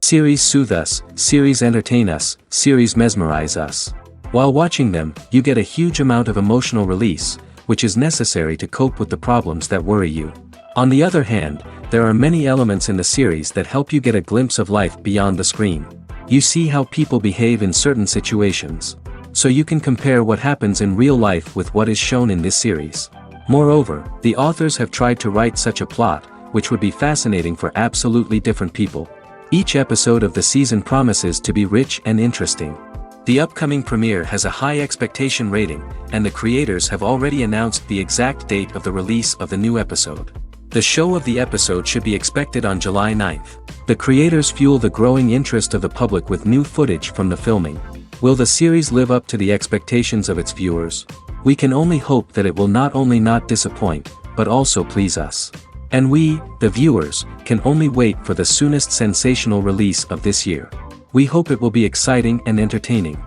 Series soothe us, series entertain us, series mesmerize us. While watching them, you get a huge amount of emotional release, which is necessary to cope with the problems that worry you. On the other hand, there are many elements in the series that help you get a glimpse of life beyond the screen. You see how people behave in certain situations. So you can compare what happens in real life with what is shown in this series. Moreover, the authors have tried to write such a plot, which would be fascinating for absolutely different people. Each episode of the season promises to be rich and interesting. The upcoming premiere has a high expectation rating, and the creators have already announced the exact date of the release of the new episode. The show of the episode should be expected on July 9th. The creators fuel the growing interest of the public with new footage from the filming. Will the series live up to the expectations of its viewers? We can only hope that it will not only not disappoint, but also please us. And we, the viewers, can only wait for the soonest sensational release of this year. We hope it will be exciting and entertaining.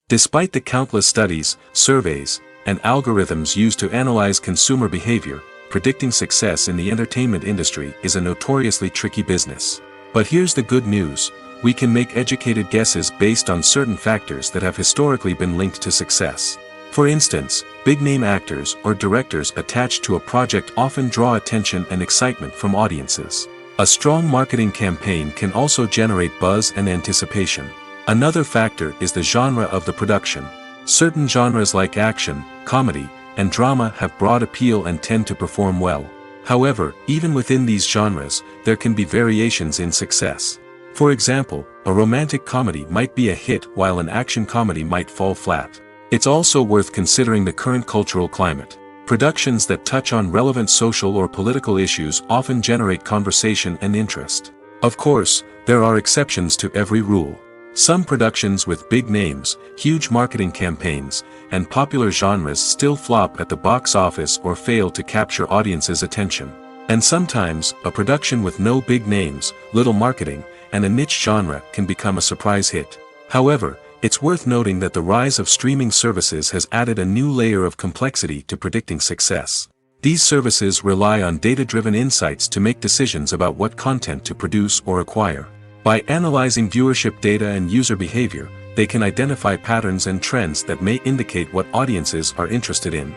Despite the countless studies, surveys, and algorithms used to analyze consumer behavior, predicting success in the entertainment industry is a notoriously tricky business. But here's the good news: we can make educated guesses based on certain factors that have historically been linked to success. For instance, big-name actors or directors attached to a project often draw attention and excitement from audiences. A strong marketing campaign can also generate buzz and anticipation. Another factor is the genre of the production. Certain genres like action, comedy, and drama have broad appeal and tend to perform well. However, even within these genres, there can be variations in success. For example, a romantic comedy might be a hit while an action comedy might fall flat. It's also worth considering the current cultural climate. Productions that touch on relevant social or political issues often generate conversation and interest. Of course, there are exceptions to every rule. Some productions with big names, huge marketing campaigns, and popular genres still flop at the box office or fail to capture audiences' attention. And sometimes, a production with no big names, little marketing, and a niche genre can become a surprise hit. However, it's worth noting that the rise of streaming services has added a new layer of complexity to predicting success. These services rely on data-driven insights to make decisions about what content to produce or acquire. By analyzing viewership data and user behavior, they can identify patterns and trends that may indicate what audiences are interested in.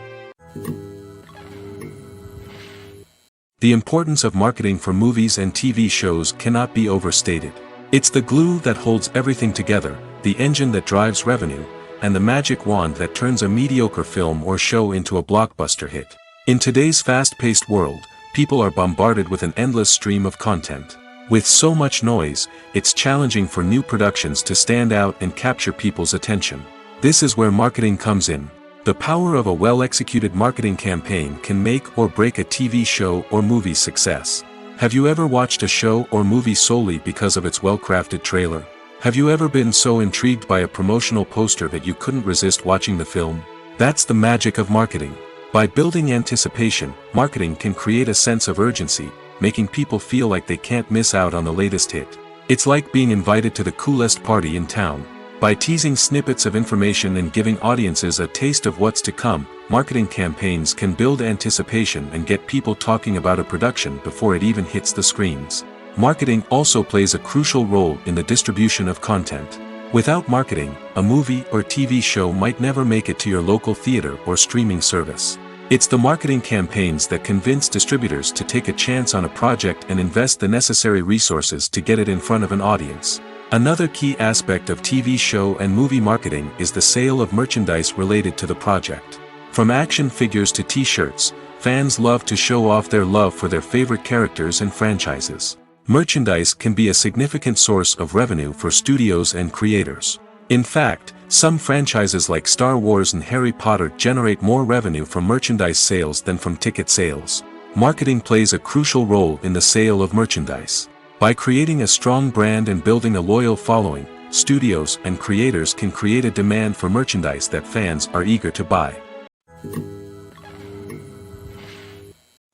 The importance of marketing for movies and TV shows cannot be overstated. It's the glue that holds everything together, the engine that drives revenue, and the magic wand that turns a mediocre film or show into a blockbuster hit. In today's fast-paced world, people are bombarded with an endless stream of content. With so much noise, it's challenging for new productions to stand out and capture people's attention. This is where marketing comes in. The power of a well-executed marketing campaign can make or break a TV show or movie's success. Have you ever watched a show or movie solely because of its well-crafted trailer? Have you ever been so intrigued by a promotional poster that you couldn't resist watching the film? That's the magic of marketing. By building anticipation, marketing can create a sense of urgency, making people feel like they can't miss out on the latest hit. It's like being invited to the coolest party in town. By teasing snippets of information and giving audiences a taste of what's to come, marketing campaigns can build anticipation and get people talking about a production before it even hits the screens. Marketing also plays a crucial role in the distribution of content. Without marketing, a movie or TV show might never make it to your local theater or streaming service. It's the marketing campaigns that convince distributors to take a chance on a project and invest the necessary resources to get it in front of an audience. Another key aspect of TV show and movie marketing is the sale of merchandise related to the project. From action figures to t-shirts, fans love to show off their love for their favorite characters and franchises. Merchandise can be a significant source of revenue for studios and creators. In fact, some franchises like Star Wars and Harry Potter generate more revenue from merchandise sales than from ticket sales. Marketing plays a crucial role in the sale of merchandise. By creating a strong brand and building a loyal following, studios and creators can create a demand for merchandise that fans are eager to buy.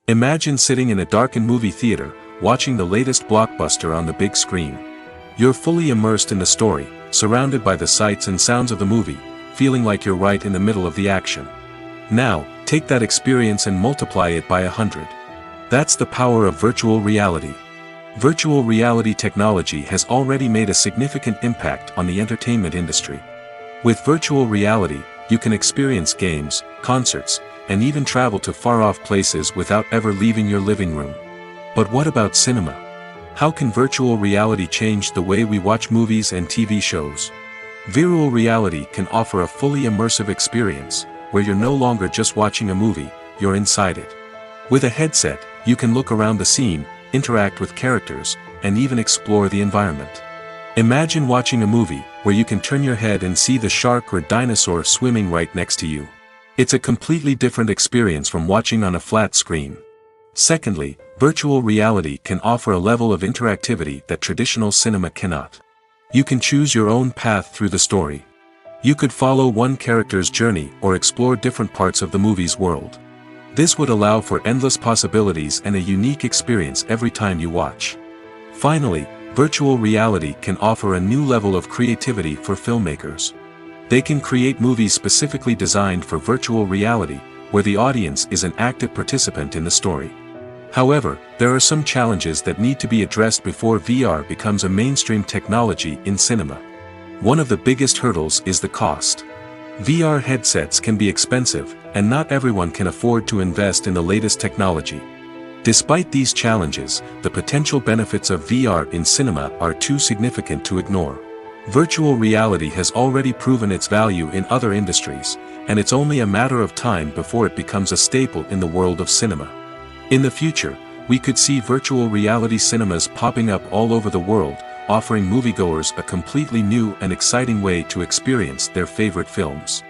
Imagine sitting in a darkened movie theater, watching the latest blockbuster on the big screen. You're fully immersed in the story, surrounded by the sights and sounds of the movie, feeling like you're right in the middle of the action. Now, take that experience and multiply it by 100. That's the power of virtual reality. Virtual reality technology has already made a significant impact on the entertainment industry. With virtual reality, you can experience games, concerts, and even travel to far-off places without ever leaving your living room. But what about cinema? How can virtual reality change the way we watch movies and TV shows? Virtual reality can offer a fully immersive experience, where you're no longer just watching a movie, you're inside it. With a headset, you can look around the scene, interact with characters, and even explore the environment. Imagine watching a movie, where you can turn your head and see the shark or dinosaur swimming right next to you. It's a completely different experience from watching on a flat screen. Secondly, virtual reality can offer a level of interactivity that traditional cinema cannot. You can choose your own path through the story. You could follow one character's journey or explore different parts of the movie's world. This would allow for endless possibilities and a unique experience every time you watch. Finally, virtual reality can offer a new level of creativity for filmmakers. They can create movies specifically designed for virtual reality, where the audience is an active participant in the story. However, there are some challenges that need to be addressed before VR becomes a mainstream technology in cinema. One of the biggest hurdles is the cost. VR headsets can be expensive, and not everyone can afford to invest in the latest technology. Despite these challenges, the potential benefits of VR in cinema are too significant to ignore. Virtual reality has already proven its value in other industries, and it's only a matter of time before it becomes a staple in the world of cinema. In the future, we could see virtual reality cinemas popping up all over the world, offering moviegoers a completely new and exciting way to experience their favorite films.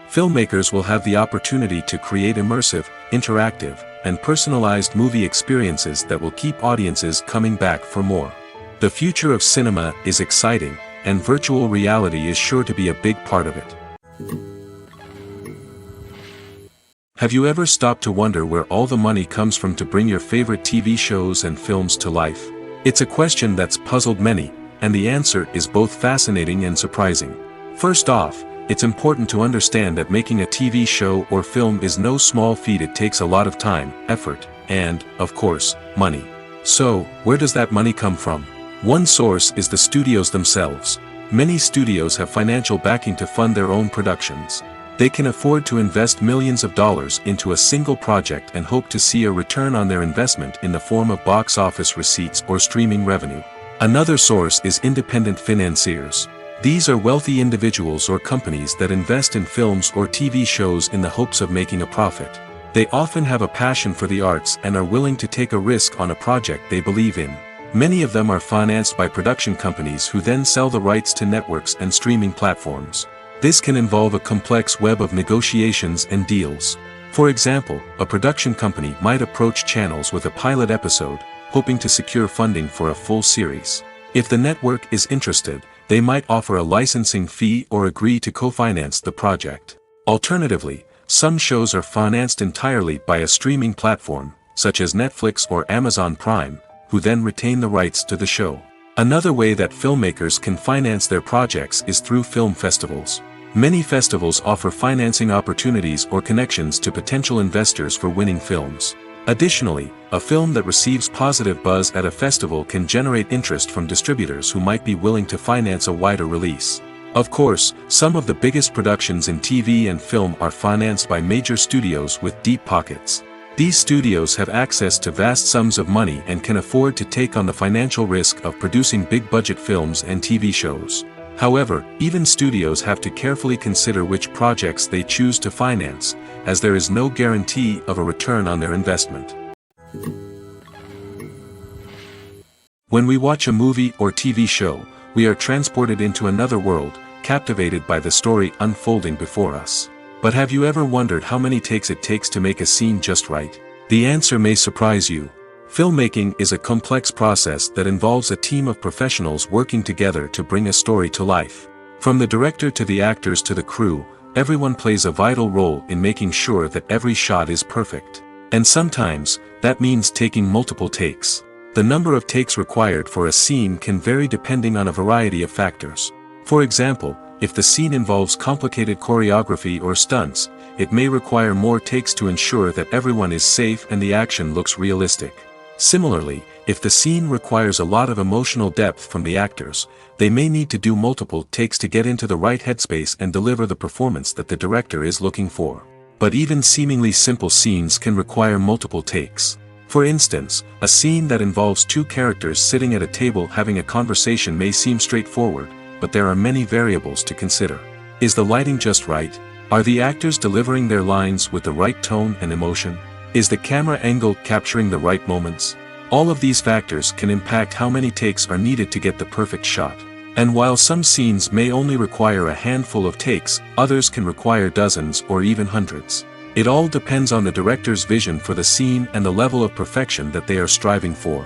Filmmakers will have the opportunity to create immersive, interactive, and personalized movie experiences that will keep audiences coming back for more. The future of cinema is exciting, and virtual reality is sure to be a big part of it. Have you ever stopped to wonder where all the money comes from to bring your favorite TV shows and films to life? It's a question that's puzzled many, and the answer is both fascinating and surprising. First off, it's important to understand that making a TV show or film is no small feat. It takes a lot of time, effort, and, of course, money. So, where does that money come from? One source is the studios themselves. Many studios have financial backing to fund their own productions. They can afford to invest millions of dollars into a single project and hope to see a return on their investment in the form of box office receipts or streaming revenue. Another source is independent financiers. These are wealthy individuals or companies that invest in films or TV shows in the hopes of making a profit. They often have a passion for the arts and are willing to take a risk on a project they believe in. Many of them are financed by production companies who then sell the rights to networks and streaming platforms. This can involve a complex web of negotiations and deals. For example, a production company might approach channels with a pilot episode, hoping to secure funding for a full series. If the network is interested, they might offer a licensing fee or agree to co-finance the project. Alternatively, some shows are financed entirely by a streaming platform, such as Netflix or Amazon Prime, who then retain the rights to the show. Another way that filmmakers can finance their projects is through film festivals. Many festivals offer financing opportunities or connections to potential investors for winning films. Additionally, a film that receives positive buzz at a festival can generate interest from distributors who might be willing to finance a wider release. Of course, some of the biggest productions in TV and film are financed by major studios with deep pockets. These studios have access to vast sums of money and can afford to take on the financial risk of producing big-budget films and TV shows. However, even studios have to carefully consider which projects they choose to finance, as there is no guarantee of a return on their investment. When we watch a movie or TV show, we are transported into another world, captivated by the story unfolding before us. But have you ever wondered how many takes it takes to make a scene just right? The answer may surprise you. Filmmaking is a complex process that involves a team of professionals working together to bring a story to life. From the director to the actors to the crew, everyone plays a vital role in making sure that every shot is perfect. And sometimes, that means taking multiple takes. The number of takes required for a scene can vary depending on a variety of factors. For example, if the scene involves complicated choreography or stunts, it may require more takes to ensure that everyone is safe and the action looks realistic. Similarly, if the scene requires a lot of emotional depth from the actors, they may need to do multiple takes to get into the right headspace and deliver the performance that the director is looking for. But even seemingly simple scenes can require multiple takes. For instance, a scene that involves two characters sitting at a table having a conversation may seem straightforward, but there are many variables to consider. Is the lighting just right? Are the actors delivering their lines with the right tone and emotion? Is the camera angle capturing the right moments? All of these factors can impact how many takes are needed to get the perfect shot. And while some scenes may only require a handful of takes, others can require dozens or even hundreds. It all depends on the director's vision for the scene and the level of perfection that they are striving for.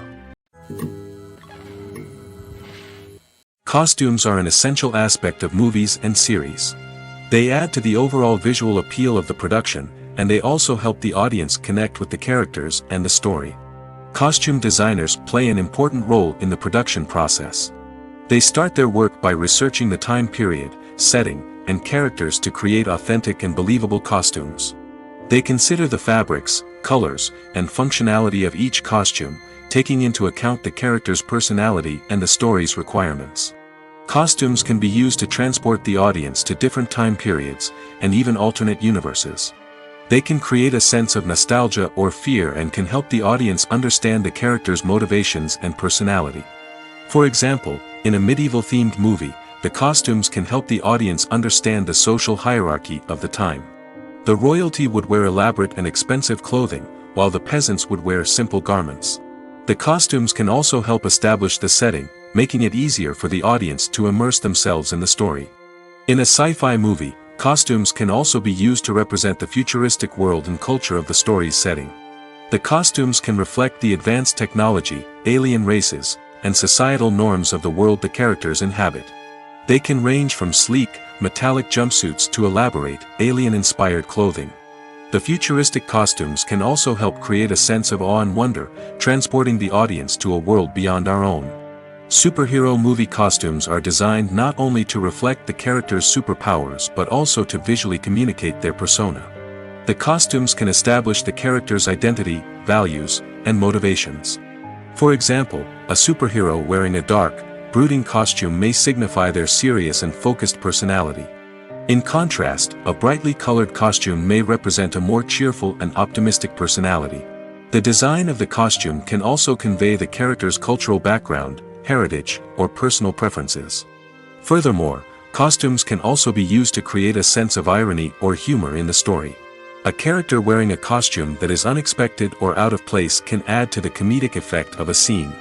Costumes are an essential aspect of movies and series. They add to the overall visual appeal of the production, and they also help the audience connect with the characters and the story. Costume designers play an important role in the production process. They start their work by researching the time period, setting, and characters to create authentic and believable costumes. They consider the fabrics, colors, and functionality of each costume, taking into account the character's personality and the story's requirements. Costumes can be used to transport the audience to different time periods, and even alternate universes. They can create a sense of nostalgia or fear and can help the audience understand the character's motivations and personality. For example, in a medieval-themed movie, the costumes can help the audience understand the social hierarchy of the time. The royalty would wear elaborate and expensive clothing, while the peasants would wear simple garments. The costumes can also help establish the setting, making it easier for the audience to immerse themselves in the story. In a sci-fi movie, costumes can also be used to represent the futuristic world and culture of the story's setting. The costumes can reflect the advanced technology, alien races, and societal norms of the world the characters inhabit. They can range from sleek, metallic jumpsuits to elaborate, alien-inspired clothing. The futuristic costumes can also help create a sense of awe and wonder, transporting the audience to a world beyond our own. Superhero movie costumes are designed not only to reflect the character's superpowers but also to visually communicate their persona. The costumes can establish the character's identity, values, and motivations. For example, a superhero wearing a dark, brooding costume may signify their serious and focused personality. In contrast, a brightly colored costume may represent a more cheerful and optimistic personality. The design of the costume can also convey the character's cultural background, heritage, or personal preferences. Furthermore, costumes can also be used to create a sense of irony or humor in the story. A character wearing a costume that is unexpected or out of place can add to the comedic effect of a scene.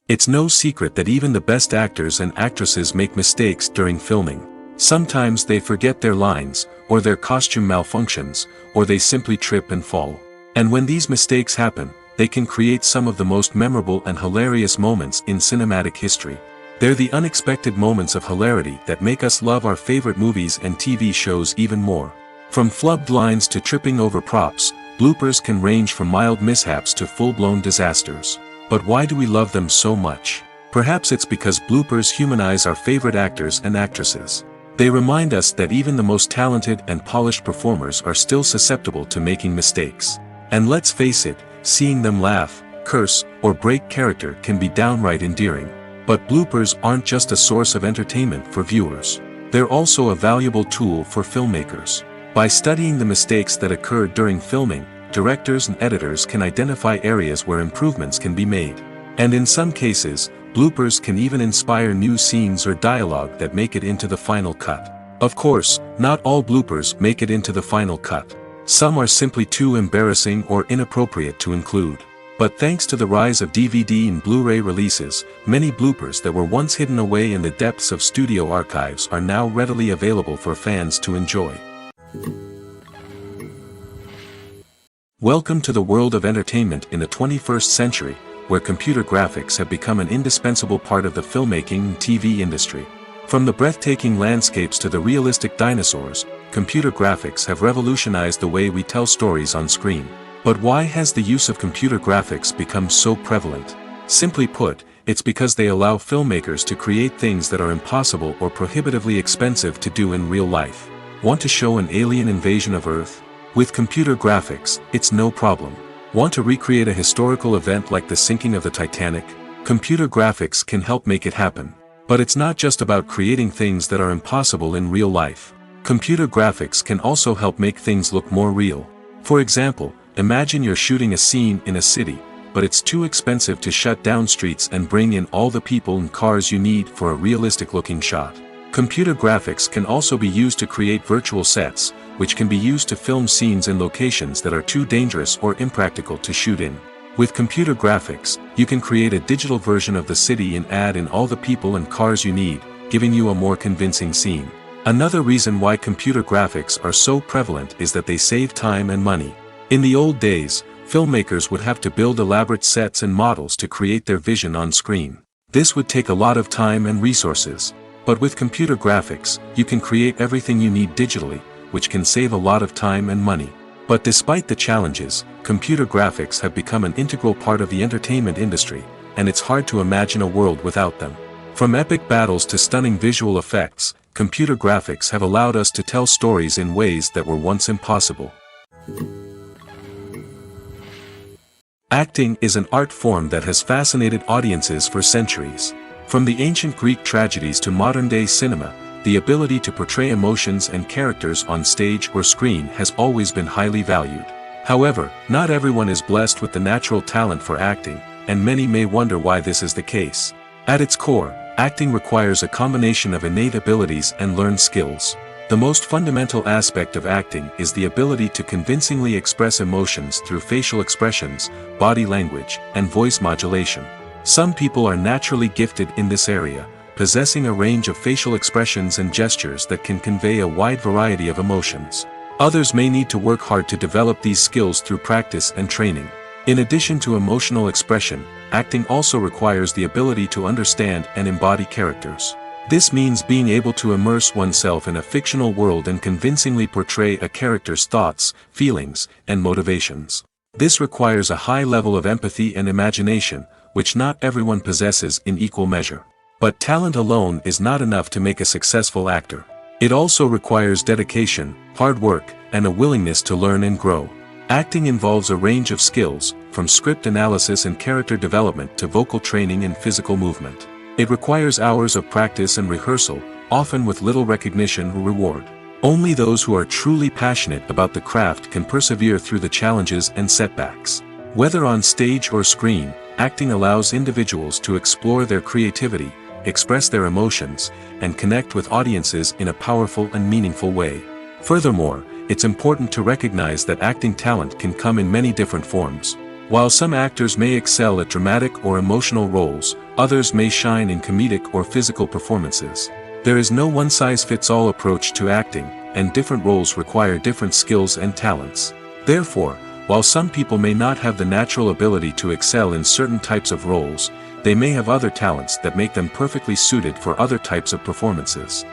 It's no secret that even the best actors and actresses make mistakes during filming. Sometimes they forget their lines, or their costume malfunctions, or they simply trip and fall. And when these mistakes happen, they can create some of the most memorable and hilarious moments in cinematic history. They're the unexpected moments of hilarity that make us love our favorite movies and TV shows even more. From flubbed lines to tripping over props, bloopers can range from mild mishaps to full-blown disasters. But why do we love them so much? Perhaps it's because bloopers humanize our favorite actors and actresses. They remind us that even the most talented and polished performers are still susceptible to making mistakes. And let's face it, seeing them laugh, curse, or break character can be downright endearing. But bloopers aren't just a source of entertainment for viewers. They're also a valuable tool for filmmakers. By studying the mistakes that occurred during filming, directors and editors can identify areas where improvements can be made. And in some cases, bloopers can even inspire new scenes or dialogue that make it into the final cut. Of course, not all bloopers make it into the final cut. Some are simply too embarrassing or inappropriate to include. But thanks to the rise of DVD and Blu-ray releases, many bloopers that were once hidden away in the depths of studio archives are now readily available for fans to enjoy. Welcome to the world of entertainment in the 21st century, where computer graphics have become an indispensable part of the filmmaking and TV industry. From the breathtaking landscapes to the realistic dinosaurs, computer graphics have revolutionized the way we tell stories on screen. But why has the use of computer graphics become so prevalent? Simply put, It's because they allow filmmakers to create things that are impossible or prohibitively expensive to do in real life. Want to show an alien invasion of Earth? With computer graphics, it's no problem. Want to recreate a historical event like the sinking of the Titanic? Computer graphics can help make it happen. But it's not just about creating things that are impossible in real life. Computer graphics can also help make things look more real. For example, imagine you're shooting a scene in a city, but it's too expensive to shut down streets and bring in all the people and cars you need for a realistic-looking shot. Computer graphics can also be used to create virtual sets, which can be used to film scenes in locations that are too dangerous or impractical to shoot in. With computer graphics, you can create a digital version of the city and add in all the people and cars you need, giving you a more convincing scene. Another reason why computer graphics are so prevalent is that they save time and money. In the old days, filmmakers would have to build elaborate sets and models to create their vision on screen. This would take a lot of time and resources. But with computer graphics, you can create everything you need digitally, which can save a lot of time and money. But despite the challenges, computer graphics have become an integral part of the entertainment industry, and it's hard to imagine a world without them. From epic battles to stunning visual effects, computer graphics have allowed us to tell stories in ways that were once impossible. Acting is an art form that has fascinated audiences for centuries. From the ancient Greek tragedies to modern-day cinema, the ability to portray emotions and characters on stage or screen has always been highly valued. However, not everyone is blessed with the natural talent for acting, and many may wonder why this is the case. At its core, acting requires a combination of innate abilities and learned skills. The most fundamental aspect of acting is the ability to convincingly express emotions through facial expressions, body language, and voice modulation. Some people are naturally gifted in this area, possessing a range of facial expressions and gestures that can convey a wide variety of emotions. Others may need to work hard to develop these skills through practice and training. In addition to emotional expression, acting also requires the ability to understand and embody characters. This means being able to immerse oneself in a fictional world and convincingly portray a character's thoughts, feelings, and motivations. This requires a high level of empathy and imagination, which not everyone possesses in equal measure. But talent alone is not enough to make a successful actor. It also requires dedication, hard work, and a willingness to learn and grow. Acting involves a range of skills, from script analysis and character development to vocal training and physical movement. It requires hours of practice and rehearsal, often with little recognition or reward. Only those who are truly passionate about the craft can persevere through the challenges and setbacks. Whether on stage or screen, acting allows individuals to explore their creativity, express their emotions, and connect with audiences in a powerful and meaningful way. Furthermore, it's important to recognize that acting talent can come in many different forms. While some actors may excel at dramatic or emotional roles, others may shine in comedic or physical performances. There is no one-size-fits-all approach to acting, and different roles require different skills and talents. Therefore, while some people may not have the natural ability to excel in certain types of roles, they may have other talents that make them perfectly suited for other types of performances.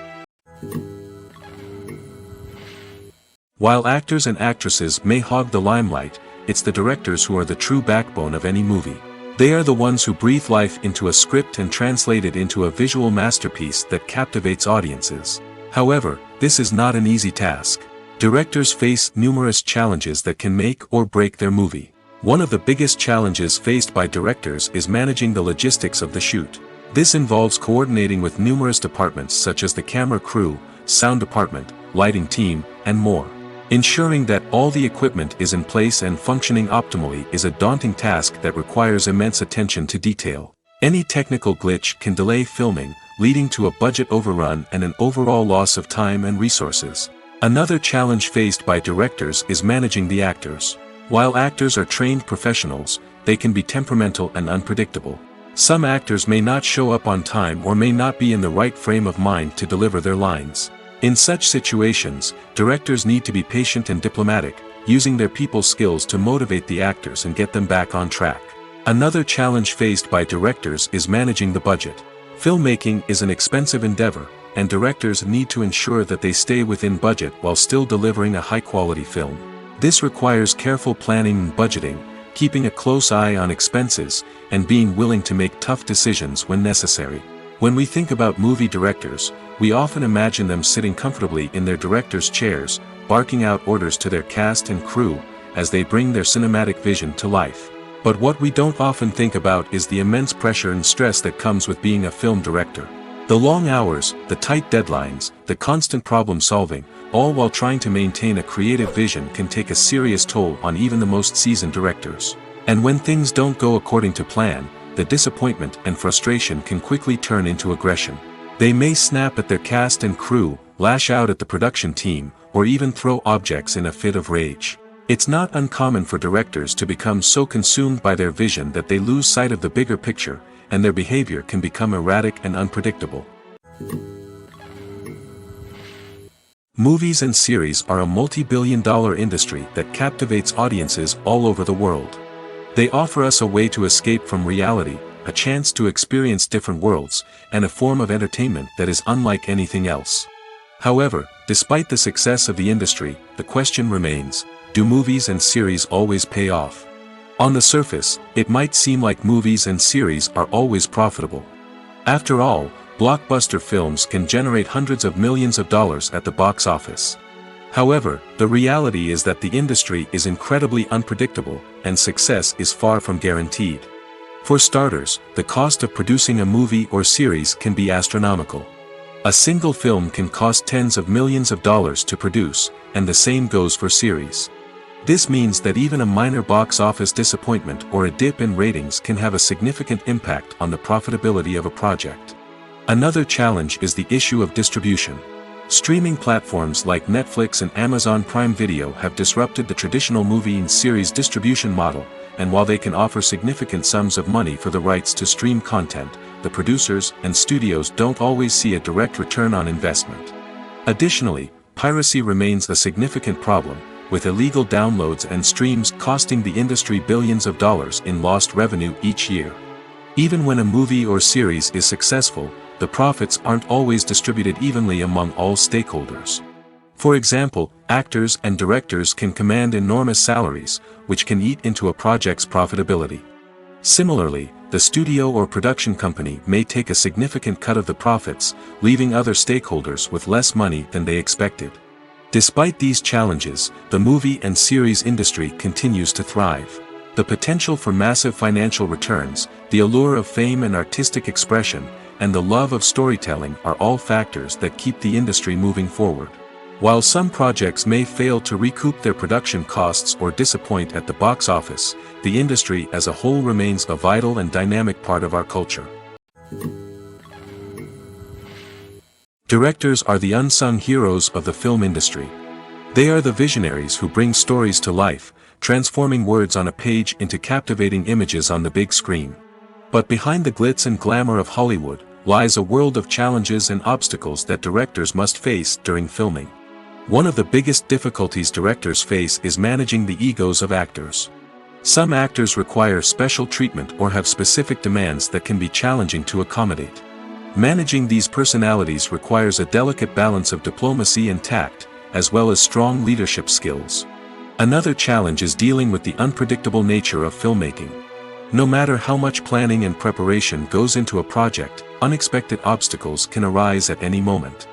While actors and actresses may hog the limelight, it's the directors who are the true backbone of any movie. They are the ones who breathe life into a script and translate it into a visual masterpiece that captivates audiences. However, this is not an easy task. Directors face numerous challenges that can make or break their movie. One of the biggest challenges faced by directors is managing the logistics of the shoot. This involves coordinating with numerous departments such as the camera crew, sound department, lighting team, and more. Ensuring that all the equipment is in place and functioning optimally is a daunting task that requires immense attention to detail. Any technical glitch can delay filming, leading to a budget overrun and an overall loss of time and resources. Another challenge faced by directors is managing the actors. While actors are trained professionals, they can be temperamental and unpredictable. Some actors may not show up on time or may not be in the right frame of mind to deliver their lines. In such situations, directors need to be patient and diplomatic, using their people skills to motivate the actors and get them back on track. Another challenge faced by directors is managing the budget. Filmmaking is an expensive endeavor, and directors need to ensure that they stay within budget while still delivering a high-quality film. This requires careful planning and budgeting, keeping a close eye on expenses, and being willing to make tough decisions when necessary. When we think about movie directors, we often imagine them sitting comfortably in their director's chairs, barking out orders to their cast and crew, as they bring their cinematic vision to life. But what we don't often think about is the immense pressure and stress that comes with being a film director. The long hours, the tight deadlines, the constant problem solving, all while trying to maintain a creative vision can take a serious toll on even the most seasoned directors. And when things don't go according to plan, the disappointment and frustration can quickly turn into aggression. They may snap at their cast and crew, lash out at the production team, or even throw objects in a fit of rage. It's not uncommon for directors to become so consumed by their vision that they lose sight of the bigger picture, and their behavior can become erratic and unpredictable. Movies and series are a multi-billion-dollar industry that captivates audiences all over the world. They offer us a way to escape from reality, a chance to experience different worlds, and a form of entertainment that is unlike anything else. However, despite the success of the industry, the question remains, do movies and series always pay off? On the surface, it might seem like movies and series are always profitable. After all, blockbuster films can generate hundreds of millions of dollars at the box office. However, the reality is that the industry is incredibly unpredictable, and success is far from guaranteed. For starters, the cost of producing a movie or series can be astronomical. A single film can cost tens of millions of dollars to produce, and the same goes for series. This means that even a minor box office disappointment or a dip in ratings can have a significant impact on the profitability of a project. Another challenge is the issue of distribution. Streaming platforms like Netflix and Amazon Prime Video have disrupted the traditional movie and series distribution model, and while they can offer significant sums of money for the rights to stream content, the producers and studios don't always see a direct return on investment. Additionally, piracy remains a significant problem, with illegal downloads and streams costing the industry billions of dollars in lost revenue each year. Even when a movie or series is successful, the profits aren't always distributed evenly among all stakeholders. For example, actors and directors can command enormous salaries, which can eat into a project's profitability. Similarly, the studio or production company may take a significant cut of the profits, leaving other stakeholders with less money than they expected. Despite these challenges, the movie and series industry continues to thrive. The potential for massive financial returns, the allure of fame and artistic expression, and the love of storytelling are all factors that keep the industry moving forward. While some projects may fail to recoup their production costs or disappoint at the box office, the industry as a whole remains a vital and dynamic part of our culture. Directors are the unsung heroes of the film industry. They are the visionaries who bring stories to life, transforming words on a page into captivating images on the big screen. But behind the glitz and glamour of Hollywood, lies a world of challenges and obstacles that directors must face during filming. One of the biggest difficulties directors face is managing the egos of actors. Some actors require special treatment or have specific demands that can be challenging to accommodate. Managing these personalities requires a delicate balance of diplomacy and tact, as well as strong leadership skills. Another challenge is dealing with the unpredictable nature of filmmaking. No matter how much planning and preparation goes into a project, unexpected obstacles can arise at any moment.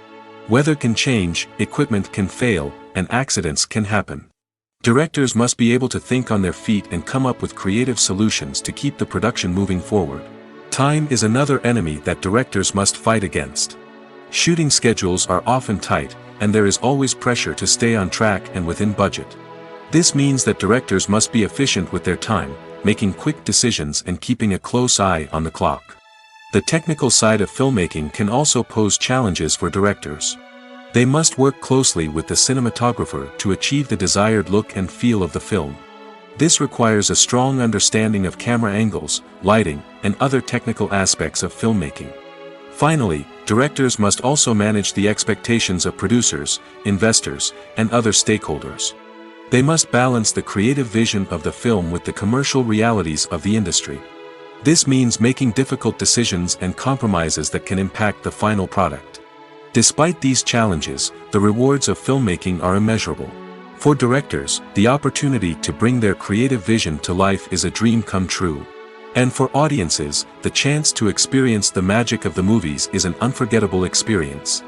Weather can change, equipment can fail, and accidents can happen. Directors must be able to think on their feet and come up with creative solutions to keep the production moving forward. Time is another enemy that directors must fight against. Shooting schedules are often tight, and there is always pressure to stay on track and within budget. This means that directors must be efficient with their time, making quick decisions and keeping a close eye on the clock. The technical side of filmmaking can also pose challenges for directors. They must work closely with the cinematographer to achieve the desired look and feel of the film. This requires a strong understanding of camera angles, lighting, and other technical aspects of filmmaking. Finally, directors must also manage the expectations of producers, investors, and other stakeholders. They must balance the creative vision of the film with the commercial realities of the industry. This means making difficult decisions and compromises that can impact the final product. Despite these challenges, the rewards of filmmaking are immeasurable. For directors, the opportunity to bring their creative vision to life is a dream come true. And for audiences, the chance to experience the magic of the movies is an unforgettable experience.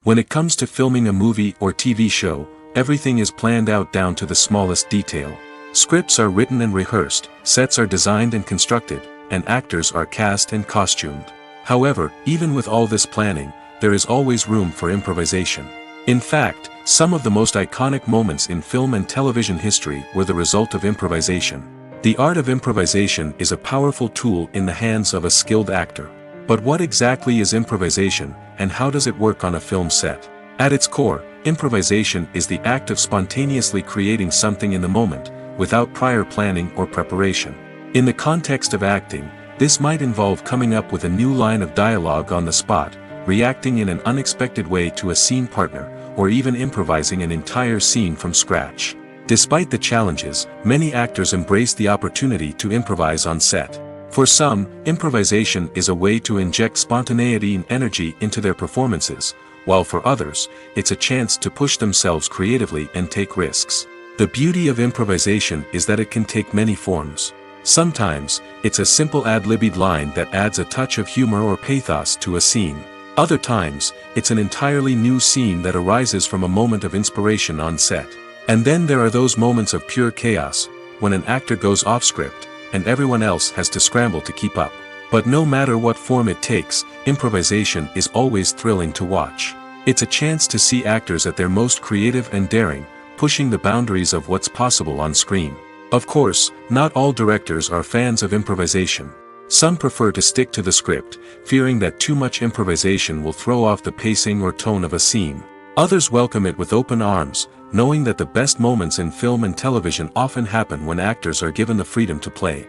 When it comes to filming a movie or TV show, everything is planned out down to the smallest detail. Scripts are written and rehearsed, sets are designed and constructed, and actors are cast and costumed. However, even with all this planning, there is always room for improvisation. In fact, some of the most iconic moments in film and television history were the result of improvisation. The art of improvisation is a powerful tool in the hands of a skilled actor. But what exactly is improvisation, and how does it work on a film set? At its core, improvisation is the act of spontaneously creating something in the moment, without prior planning or preparation. In the context of acting, this might involve coming up with a new line of dialogue on the spot, reacting in an unexpected way to a scene partner, or even improvising an entire scene from scratch. Despite the challenges, many actors embrace the opportunity to improvise on set. For some, improvisation is a way to inject spontaneity and energy into their performances, while for others, it's a chance to push themselves creatively and take risks. The beauty of improvisation is that it can take many forms. Sometimes, it's a simple ad-libbed line that adds a touch of humor or pathos to a scene. Other times, it's an entirely new scene that arises from a moment of inspiration on set. And then there are those moments of pure chaos, when an actor goes off script, and everyone else has to scramble to keep up. But no matter what form it takes, improvisation is always thrilling to watch. It's a chance to see actors at their most creative and daring, pushing the boundaries of what's possible on screen. Of course, not all directors are fans of improvisation. Some prefer to stick to the script, fearing that too much improvisation will throw off the pacing or tone of a scene. Others welcome it with open arms, knowing that the best moments in film and television often happen when actors are given the freedom to play.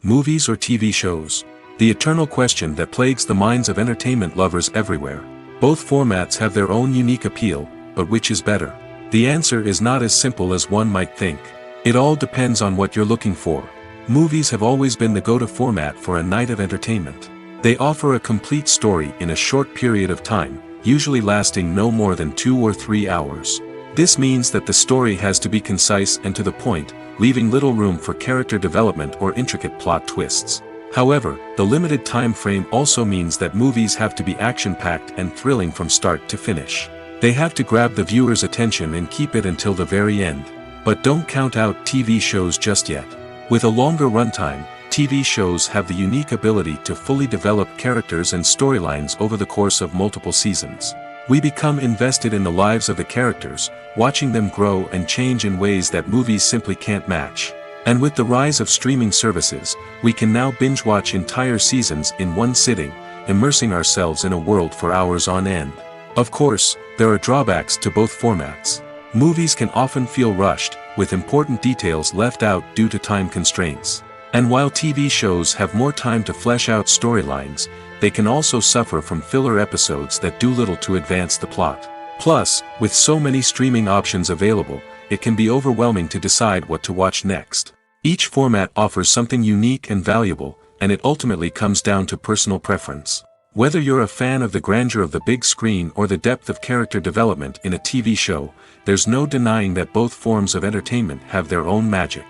Movies or TV shows? The eternal question that plagues the minds of entertainment lovers everywhere. Both formats have their own unique appeal, but which is better? The answer is not as simple as one might think. It all depends on what you're looking for. Movies have always been the go-to format for a night of entertainment. They offer a complete story in a short period of time, usually lasting no more than 2 or 3 hours. This means that the story has to be concise and to the point, leaving little room for character development or intricate plot twists. However, the limited time frame also means that movies have to be action-packed and thrilling from start to finish. They have to grab the viewer's attention and keep it until the very end. But don't count out TV shows just yet. With a longer runtime, TV shows have the unique ability to fully develop characters and storylines over the course of multiple seasons. We become invested in the lives of the characters, watching them grow and change in ways that movies simply can't match. And with the rise of streaming services, we can now binge-watch entire seasons in one sitting, immersing ourselves in a world for hours on end. Of course, there are drawbacks to both formats. Movies can often feel rushed, with important details left out due to time constraints. And while TV shows have more time to flesh out storylines, they can also suffer from filler episodes that do little to advance the plot. Plus, with so many streaming options available, it can be overwhelming to decide what to watch next. Each format offers something unique and valuable, and it ultimately comes down to personal preference. Whether you're a fan of the grandeur of the big screen or the depth of character development in a TV show, there's no denying that both forms of entertainment have their own magic.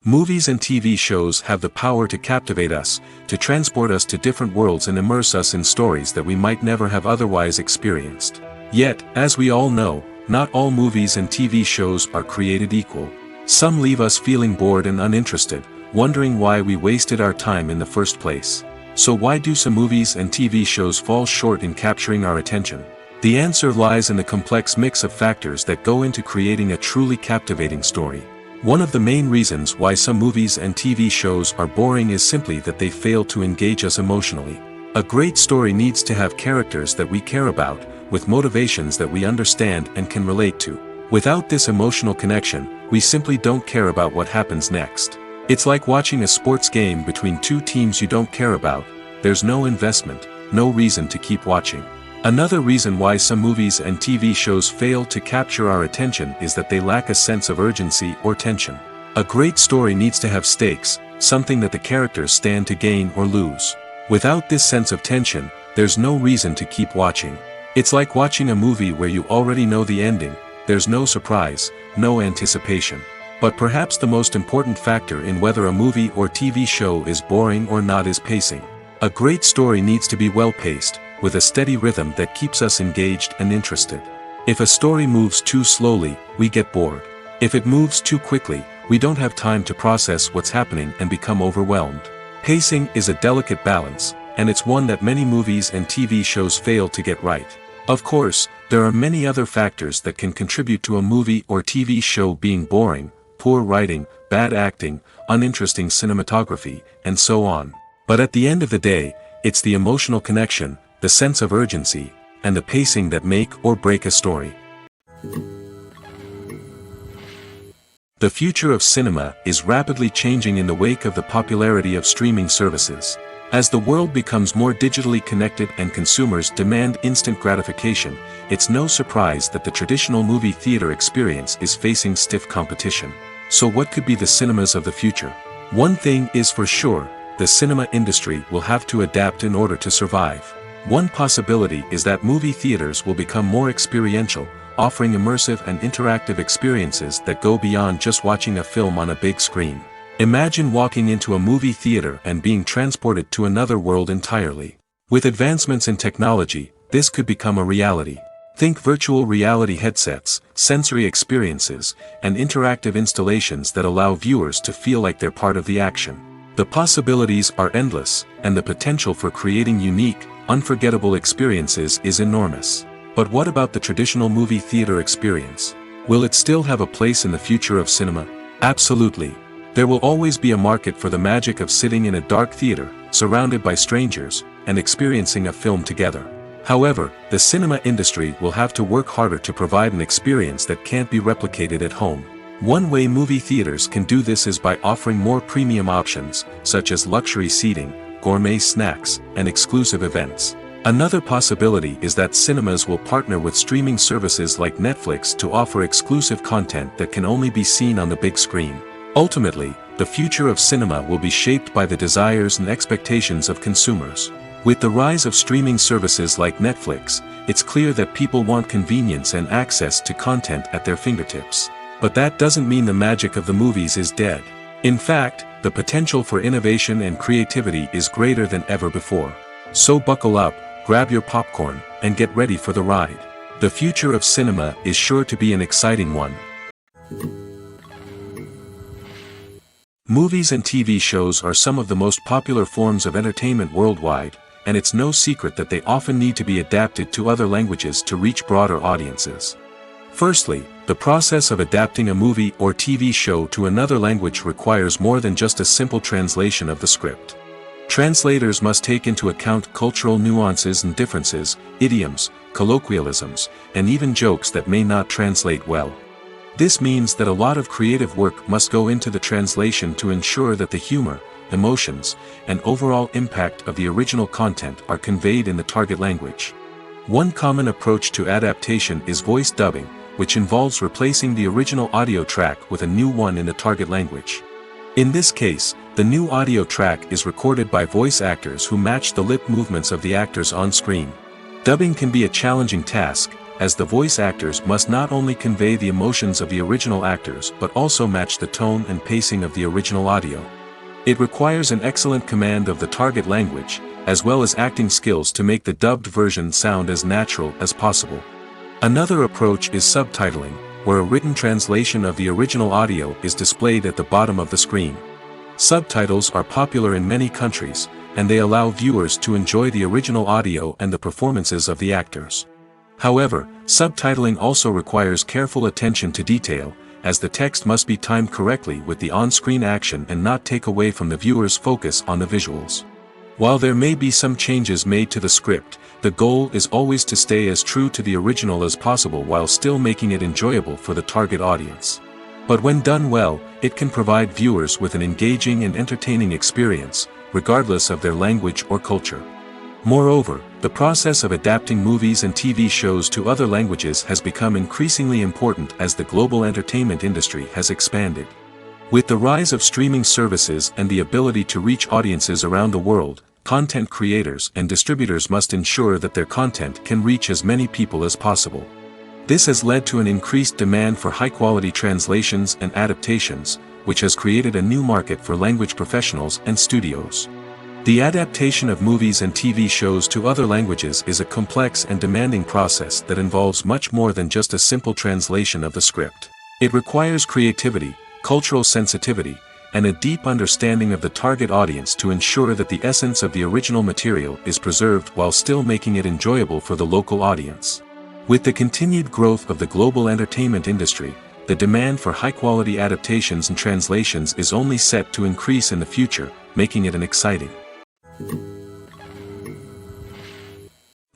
Movies and TV shows have the power to captivate us, to transport us to different worlds and immerse us in stories that we might never have otherwise experienced. Yet, as we all know, not all movies and TV shows are created equal. Some leave us feeling bored and uninterested, wondering why we wasted our time in the first place. So why do some movies and TV shows fall short in capturing our attention? The answer lies in the complex mix of factors that go into creating a truly captivating story. One of the main reasons why some movies and TV shows are boring is simply that they fail to engage us emotionally. A great story needs to have characters that we care about, with motivations that we understand and can relate to. Without this emotional connection, we simply don't care about what happens next. It's like watching a sports game between two teams you don't care about. There's no investment, no reason to keep watching. Another reason why some movies and TV shows fail to capture our attention is that they lack a sense of urgency or tension. A great story needs to have stakes, something that the characters stand to gain or lose. Without this sense of tension, there's no reason to keep watching. It's like watching a movie where you already know the ending, there's no surprise, no anticipation. But perhaps the most important factor in whether a movie or TV show is boring or not is pacing. A great story needs to be well-paced, with a steady rhythm that keeps us engaged and interested. If a story moves too slowly, we get bored. If it moves too quickly, we don't have time to process what's happening and become overwhelmed. Pacing is a delicate balance, and it's one that many movies and TV shows fail to get right. Of course, there are many other factors that can contribute to a movie or TV show being boring: poor writing, bad acting, uninteresting cinematography, and so on. But at the end of the day, it's the emotional connection, the sense of urgency, and the pacing that make or break a story. The future of cinema is rapidly changing in the wake of the popularity of streaming services. As the world becomes more digitally connected and consumers demand instant gratification, it's no surprise that the traditional movie theater experience is facing stiff competition. So what could be the cinemas of the future? One thing is for sure, the cinema industry will have to adapt in order to survive. One possibility is that movie theaters will become more experiential, offering immersive and interactive experiences that go beyond just watching a film on a big screen. Imagine walking into a movie theater and being transported to another world entirely. With advancements in technology, this could become a reality. Think virtual reality headsets, sensory experiences, and interactive installations that allow viewers to feel like they're part of the action. The possibilities are endless, and the potential for creating unique, unforgettable experiences is enormous. But what about the traditional movie theater experience? Will it still have a place in the future of cinema? Absolutely. There will always be a market for the magic of sitting in a dark theater, surrounded by strangers, and experiencing a film together. However, the cinema industry will have to work harder to provide an experience that can't be replicated at home. One way movie theaters can do this is by offering more premium options, such as luxury seating, gourmet snacks, and exclusive events. Another possibility is that cinemas will partner with streaming services like Netflix to offer exclusive content that can only be seen on the big screen. Ultimately, the future of cinema will be shaped by the desires and expectations of consumers. With the rise of streaming services like Netflix, it's clear that people want convenience and access to content at their fingertips. But that doesn't mean the magic of the movies is dead. In fact, the potential for innovation and creativity is greater than ever before. So buckle up, grab your popcorn, and get ready for the ride. The future of cinema is sure to be an exciting one. Movies and TV shows are some of the most popular forms of entertainment worldwide, and it's no secret that they often need to be adapted to other languages to reach broader audiences. Firstly, the process of adapting a movie or TV show to another language requires more than just a simple translation of the script. Translators must take into account cultural nuances and differences, idioms, colloquialisms, and even jokes that may not translate well. This means that a lot of creative work must go into the translation to ensure that the humor, emotions, and overall impact of the original content are conveyed in the target language. One common approach to adaptation is voice dubbing, which involves replacing the original audio track with a new one in the target language. In this case, the new audio track is recorded by voice actors who match the lip movements of the actors on screen. Dubbing can be a challenging task, as the voice actors must not only convey the emotions of the original actors but also match the tone and pacing of the original audio. It requires an excellent command of the target language, as well as acting skills to make the dubbed version sound as natural as possible. Another approach is subtitling, where a written translation of the original audio is displayed at the bottom of the screen. Subtitles are popular in many countries, and they allow viewers to enjoy the original audio and the performances of the actors. However, subtitling also requires careful attention to detail, as the text must be timed correctly with the on-screen action and not take away from the viewer's focus on the visuals. While there may be some changes made to the script, the goal is always to stay as true to the original as possible while still making it enjoyable for the target audience. But when done well, it can provide viewers with an engaging and entertaining experience, regardless of their language or culture. Moreover, the process of adapting movies and TV shows to other languages has become increasingly important as the global entertainment industry has expanded. With the rise of streaming services and the ability to reach audiences around the world, content creators and distributors must ensure that their content can reach as many people as possible. This has led to an increased demand for high-quality translations and adaptations, which has created a new market for language professionals and studios. The adaptation of movies and TV shows to other languages is a complex and demanding process that involves much more than just a simple translation of the script. It requires creativity, cultural sensitivity, and a deep understanding of the target audience to ensure that the essence of the original material is preserved while still making it enjoyable for the local audience. With the continued growth of the global entertainment industry, the demand for high-quality adaptations and translations is only set to increase in the future, making it an exciting.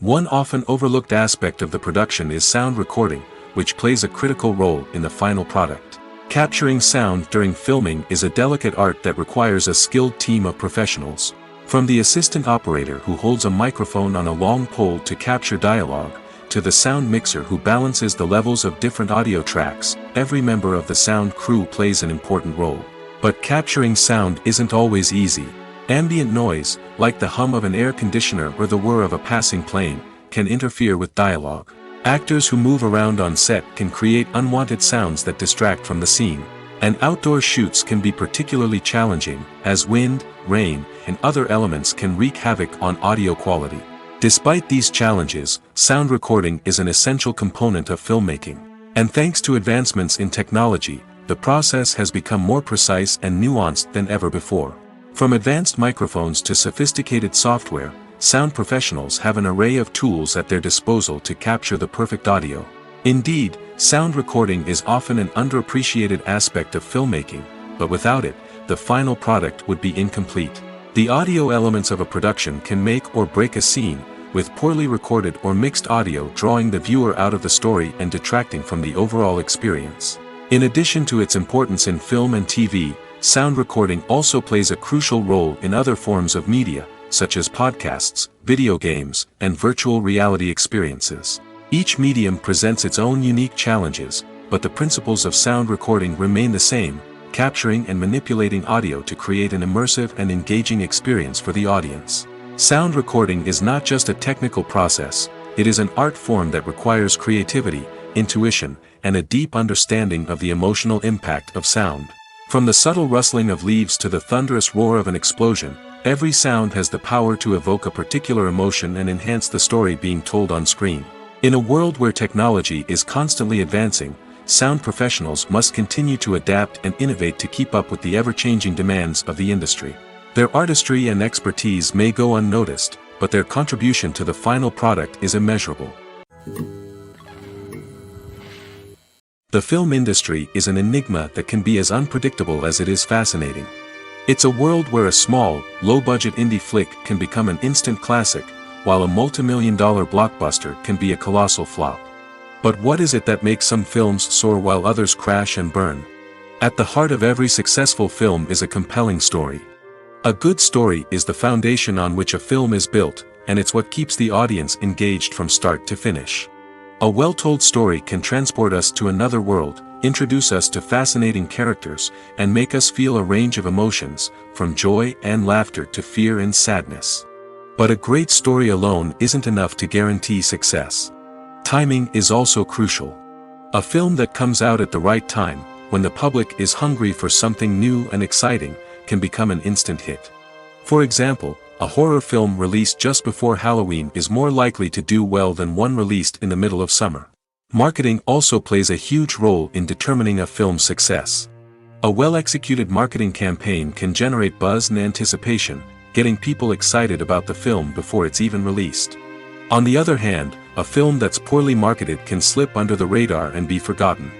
One often overlooked aspect of the production is sound recording, which plays a critical role in the final product. Capturing sound during filming is a delicate art that requires a skilled team of professionals. From the assistant operator who holds a microphone on a long pole to capture dialogue, to the sound mixer who balances the levels of different audio tracks, every member of the sound crew plays an important role. But capturing sound isn't always easy. Ambient noise, like the hum of an air conditioner or the whir of a passing plane, can interfere with dialogue. Actors who move around on set can create unwanted sounds that distract from the scene. And outdoor shoots can be particularly challenging, as wind, rain, and other elements can wreak havoc on audio quality. Despite these challenges, sound recording is an essential component of filmmaking. And thanks to advancements in technology, the process has become more precise and nuanced than ever before. From advanced microphones to sophisticated software, sound professionals have an array of tools at their disposal to capture the perfect audio. Indeed, sound recording is often an underappreciated aspect of filmmaking, but without it, the final product would be incomplete. The audio elements of a production can make or break a scene, with poorly recorded or mixed audio drawing the viewer out of the story and detracting from the overall experience. In addition to its importance in film and TV, sound recording also plays a crucial role in other forms of media, such as podcasts, video games, and virtual reality experiences. Each medium presents its own unique challenges, but the principles of sound recording remain the same, capturing and manipulating audio to create an immersive and engaging experience for the audience. Sound recording is not just a technical process, it is an art form that requires creativity, intuition, and a deep understanding of the emotional impact of sound. From the subtle rustling of leaves to the thunderous roar of an explosion, every sound has the power to evoke a particular emotion and enhance the story being told on screen. In a world where technology is constantly advancing, sound professionals must continue to adapt and innovate to keep up with the ever-changing demands of the industry. Their artistry and expertise may go unnoticed, but their contribution to the final product is immeasurable. The film industry is an enigma that can be as unpredictable as it is fascinating. It's a world where a small, low-budget indie flick can become an instant classic, while a multi-million-dollar blockbuster can be a colossal flop. But what is it that makes some films soar while others crash and burn? At the heart of every successful film is a compelling story. A good story is the foundation on which a film is built, and it's what keeps the audience engaged from start to finish. A well-told story can transport us to another world, introduce us to fascinating characters, and make us feel a range of emotions, from joy and laughter to fear and sadness. But a great story alone isn't enough to guarantee success. Timing is also crucial. A film that comes out at the right time, when the public is hungry for something new and exciting, can become an instant hit. For example, a horror film released just before Halloween is more likely to do well than one released in the middle of summer. Marketing also plays a huge role in determining a film's success. A well-executed marketing campaign can generate buzz and anticipation, getting people excited about the film before it's even released. On the other hand, a film that's poorly marketed can slip under the radar and be forgotten.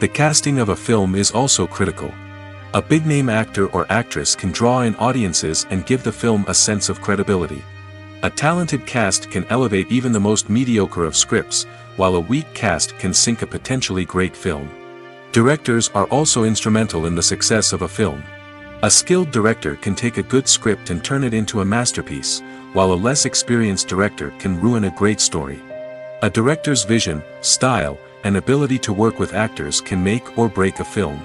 The casting of a film is also critical. A big-name actor or actress can draw in audiences and give the film a sense of credibility. A talented cast can elevate even the most mediocre of scripts, while a weak cast can sink a potentially great film. Directors are also instrumental in the success of a film. A skilled director can take a good script and turn it into a masterpiece, while a less experienced director can ruin a great story. A director's vision, style, and ability to work with actors can make or break a film.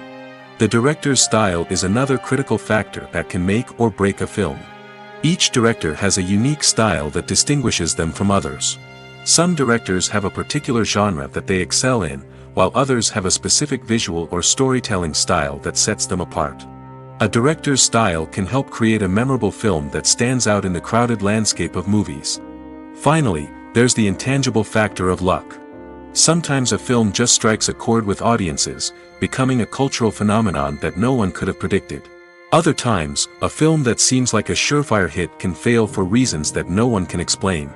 The director's style is another critical factor that can make or break a film. Each director has a unique style that distinguishes them from others. Some directors have a particular genre that they excel in, while others have a specific visual or storytelling style that sets them apart. A director's style can help create a memorable film that stands out in the crowded landscape of movies. Finally, there's the intangible factor of luck. Sometimes a film just strikes a chord with audiences, becoming a cultural phenomenon that no one could have predicted. Other times, a film that seems like a surefire hit can fail for reasons that no one can explain.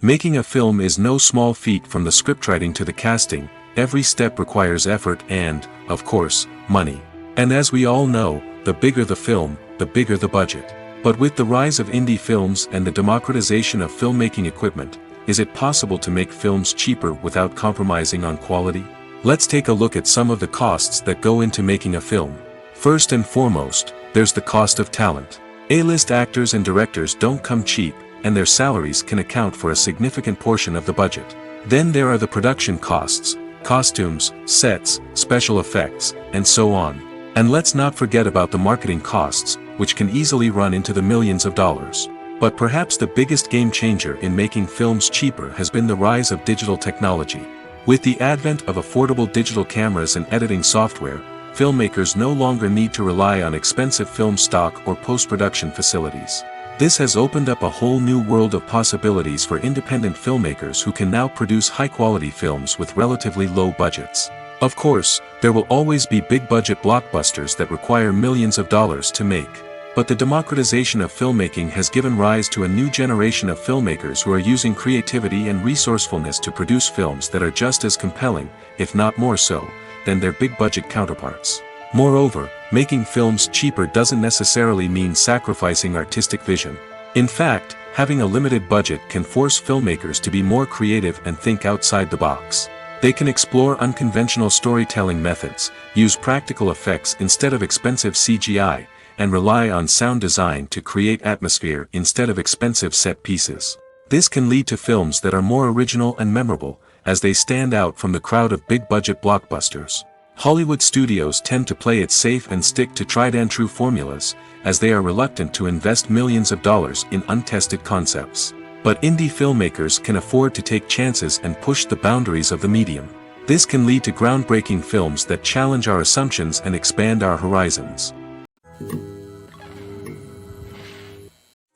Making a film is no small feat. From the scriptwriting to the casting, every step requires effort and, of course, money. And as we all know, the bigger the film, the bigger the budget. But with the rise of indie films and the democratization of filmmaking equipment, is it possible to make films cheaper without compromising on quality? Let's take a look at some of the costs that go into making a film. First and foremost, there's the cost of talent. A-list actors and directors don't come cheap, and their salaries can account for a significant portion of the budget. Then there are the production costs, costumes, sets, special effects, and so on. And let's not forget about the marketing costs, which can easily run into the millions of dollars. But perhaps the biggest game changer in making films cheaper has been the rise of digital technology. With the advent of affordable digital cameras and editing software, filmmakers no longer need to rely on expensive film stock or post-production facilities. This has opened up a whole new world of possibilities for independent filmmakers who can now produce high-quality films with relatively low budgets. Of course, there will always be big-budget blockbusters that require millions of dollars to make. But the democratization of filmmaking has given rise to a new generation of filmmakers who are using creativity and resourcefulness to produce films that are just as compelling, if not more so, than their big-budget counterparts. Moreover, making films cheaper doesn't necessarily mean sacrificing artistic vision. In fact, having a limited budget can force filmmakers to be more creative and think outside the box. They can explore unconventional storytelling methods, use practical effects instead of expensive CGI, and rely on sound design to create atmosphere instead of expensive set pieces. This can lead to films that are more original and memorable, as they stand out from the crowd of big-budget blockbusters. Hollywood studios tend to play it safe and stick to tried-and-true formulas, as they are reluctant to invest millions of dollars in untested concepts. But indie filmmakers can afford to take chances and push the boundaries of the medium. This can lead to groundbreaking films that challenge our assumptions and expand our horizons.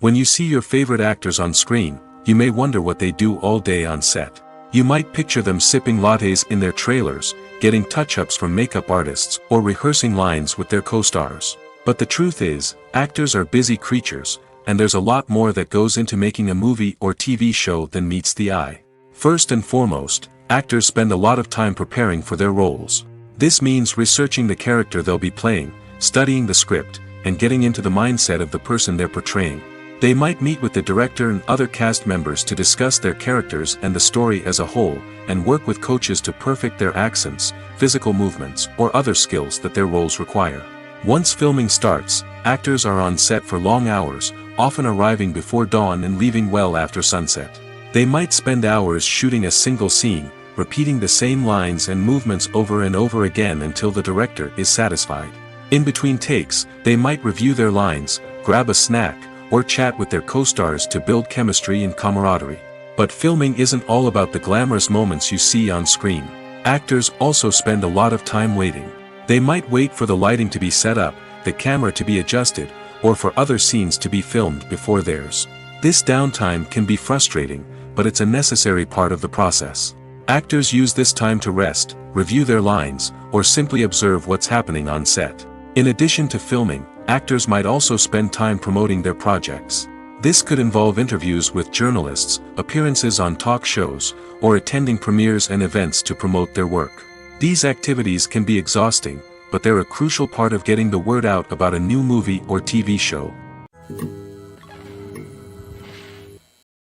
When you see your favorite actors on screen, you may wonder what they do all day on set. You might picture them sipping lattes in their trailers, getting touch-ups from makeup artists, or rehearsing lines with their co-stars. But the truth is, actors are busy creatures, and there's a lot more that goes into making a movie or TV show than meets the eye. First and foremost, actors spend a lot of time preparing for their roles. This means researching the character they'll be playing, studying the script, and getting into the mindset of the person they're portraying. They might meet with the director and other cast members to discuss their characters and the story as a whole, and work with coaches to perfect their accents, physical movements, or other skills that their roles require. Once filming starts, actors are on set for long hours, often arriving before dawn and leaving well after sunset. They might spend hours shooting a single scene, repeating the same lines and movements over and over again until the director is satisfied. In between takes, they might review their lines, grab a snack, or chat with their co-stars to build chemistry and camaraderie. But filming isn't all about the glamorous moments you see on screen. Actors also spend a lot of time waiting. They might wait for the lighting to be set up, the camera to be adjusted, or for other scenes to be filmed before theirs. This downtime can be frustrating, but it's a necessary part of the process. Actors use this time to rest, review their lines, or simply observe what's happening on set. In addition to filming, actors might also spend time promoting their projects. This could involve interviews with journalists, appearances on talk shows, or attending premieres and events to promote their work. These activities can be exhausting, but they're a crucial part of getting the word out about a new movie or TV show.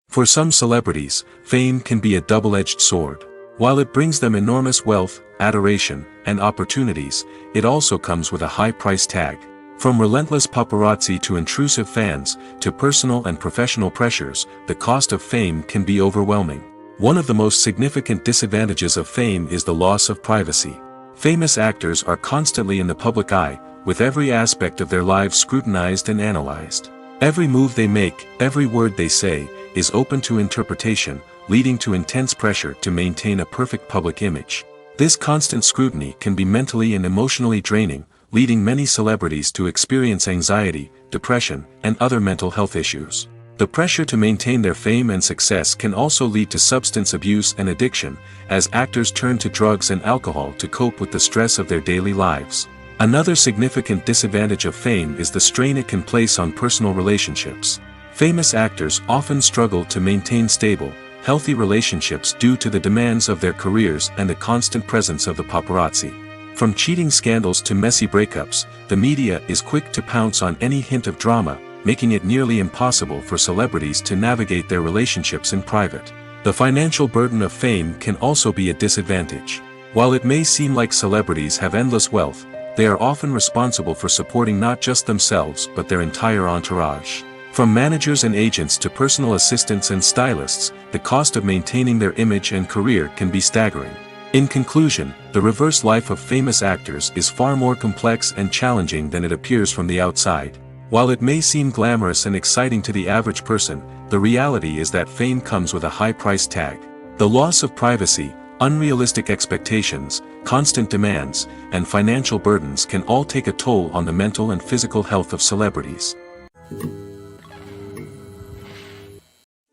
For some celebrities, fame can be a double-edged sword. While it brings them enormous wealth, adoration, and opportunities, it also comes with a high price tag. From relentless paparazzi to intrusive fans, to personal and professional pressures, the cost of fame can be overwhelming. One of the most significant disadvantages of fame is the loss of privacy. Famous actors are constantly in the public eye, with every aspect of their lives scrutinized and analyzed. Every move they make, every word they say, is open to interpretation, leading to intense pressure to maintain a perfect public image. This constant scrutiny can be mentally and emotionally draining, leading many celebrities to experience anxiety, depression, and other mental health issues. The pressure to maintain their fame and success can also lead to substance abuse and addiction, as actors turn to drugs and alcohol to cope with the stress of their daily lives. Another significant disadvantage of fame is the strain it can place on personal relationships. Famous actors often struggle to maintain stable, healthy relationships due to the demands of their careers and the constant presence of the paparazzi. From cheating scandals to messy breakups, the media is quick to pounce on any hint of drama, making it nearly impossible for celebrities to navigate their relationships in private. The financial burden of fame can also be a disadvantage. While it may seem like celebrities have endless wealth, they are often responsible for supporting not just themselves but their entire entourage. From managers and agents to personal assistants and stylists, the cost of maintaining their image and career can be staggering. In conclusion, the reverse life of famous actors is far more complex and challenging than it appears from the outside. While it may seem glamorous and exciting to the average person, the reality is that fame comes with a high price tag. The loss of privacy, unrealistic expectations, constant demands, and financial burdens can all take a toll on the mental and physical health of celebrities.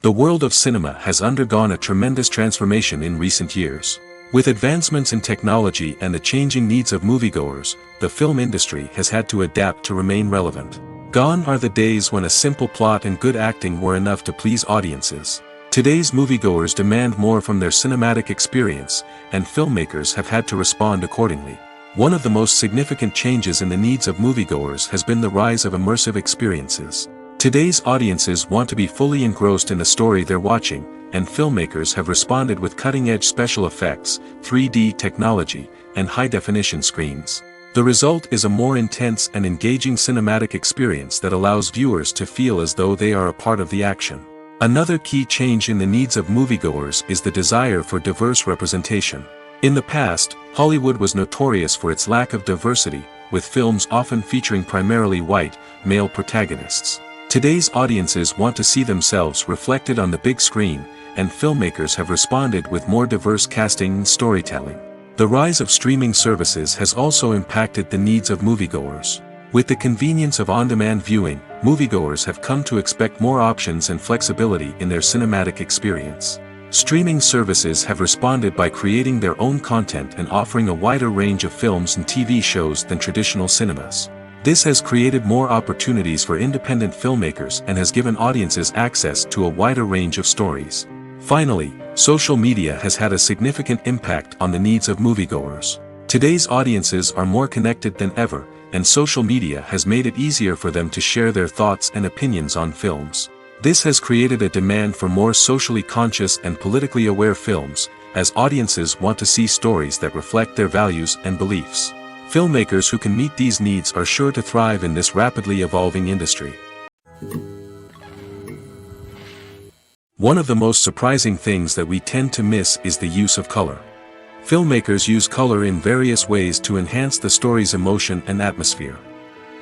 The world of cinema has undergone a tremendous transformation in recent years. With advancements in technology and the changing needs of moviegoers, the film industry has had to adapt to remain relevant. Gone are the days when a simple plot and good acting were enough to please audiences. Today's moviegoers demand more from their cinematic experience, and filmmakers have had to respond accordingly. One of the most significant changes in the needs of moviegoers has been the rise of immersive experiences. Today's audiences want to be fully engrossed in the story they're watching, and filmmakers have responded with cutting-edge special effects, 3D technology, and high-definition screens. The result is a more intense and engaging cinematic experience that allows viewers to feel as though they are a part of the action. Another key change in the needs of moviegoers is the desire for diverse representation. In the past, Hollywood was notorious for its lack of diversity, with films often featuring primarily white, male protagonists. Today's audiences want to see themselves reflected on the big screen, and filmmakers have responded with more diverse casting and storytelling. The rise of streaming services has also impacted the needs of moviegoers. With the convenience of on-demand viewing, moviegoers have come to expect more options and flexibility in their cinematic experience. Streaming services have responded by creating their own content and offering a wider range of films and TV shows than traditional cinemas. This has created more opportunities for independent filmmakers and has given audiences access to a wider range of stories. Finally, social media has had a significant impact on the needs of moviegoers. Today's audiences are more connected than ever, and social media has made it easier for them to share their thoughts and opinions on films. This has created a demand for more socially conscious and politically aware films, as audiences want to see stories that reflect their values and beliefs. Filmmakers who can meet these needs are sure to thrive in this rapidly evolving industry. One of the most surprising things that we tend to miss is the use of color. Filmmakers use color in various ways to enhance the story's emotion and atmosphere.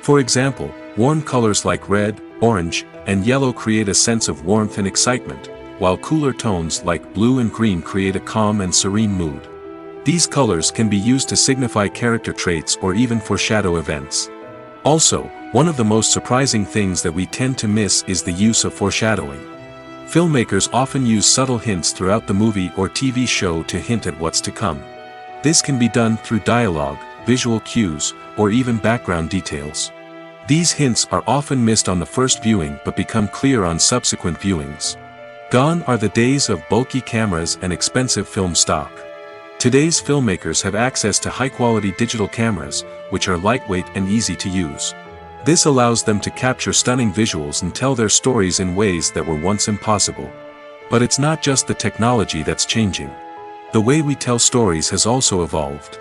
For example, warm colors like red, orange, and yellow create a sense of warmth and excitement, while cooler tones like blue and green create a calm and serene mood. These colors can be used to signify character traits or even foreshadow events. Also, one of the most surprising things that we tend to miss is the use of foreshadowing. Filmmakers often use subtle hints throughout the movie or TV show to hint at what's to come. This can be done through dialogue, visual cues, or even background details. These hints are often missed on the first viewing but become clear on subsequent viewings. Gone are the days of bulky cameras and expensive film stock. Today's filmmakers have access to high-quality digital cameras, which are lightweight and easy to use. This allows them to capture stunning visuals and tell their stories in ways that were once impossible. But it's not just the technology that's changing. The way we tell stories has also evolved.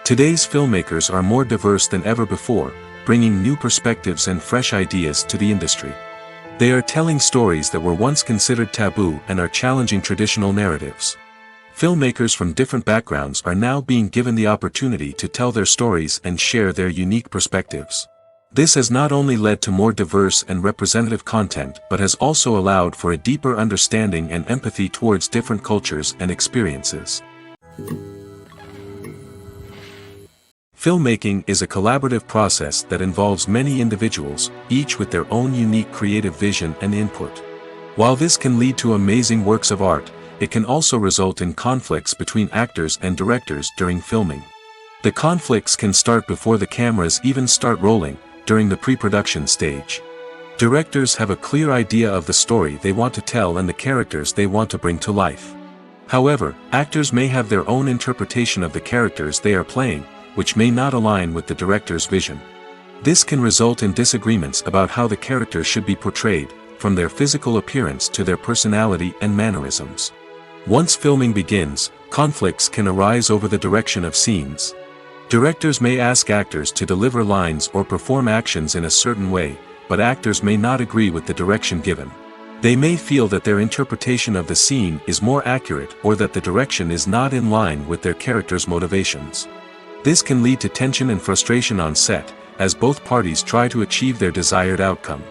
Today's filmmakers are more diverse than ever before, bringing new perspectives and fresh ideas to the industry. They are telling stories that were once considered taboo and are challenging traditional narratives. Filmmakers from different backgrounds are now being given the opportunity to tell their stories and share their unique perspectives. This has not only led to more diverse and representative content but has also allowed for a deeper understanding and empathy towards different cultures and experiences. Filmmaking is a collaborative process that involves many individuals, each with their own unique creative vision and input. While this can lead to amazing works of art, it can also result in conflicts between actors and directors during filming. The conflicts can start before the cameras even start rolling, during the pre-production stage. Directors have a clear idea of the story they want to tell and the characters they want to bring to life. However, actors may have their own interpretation of the characters they are playing, which may not align with the director's vision. This can result in disagreements about how the characters should be portrayed, from their physical appearance to their personality and mannerisms. Once filming begins, conflicts can arise over the direction of scenes. Directors may ask actors to deliver lines or perform actions in a certain way, but actors may not agree with the direction given. They may feel that their interpretation of the scene is more accurate or that the direction is not in line with their character's motivations. This can lead to tension and frustration on set, as both parties try to achieve their desired outcome.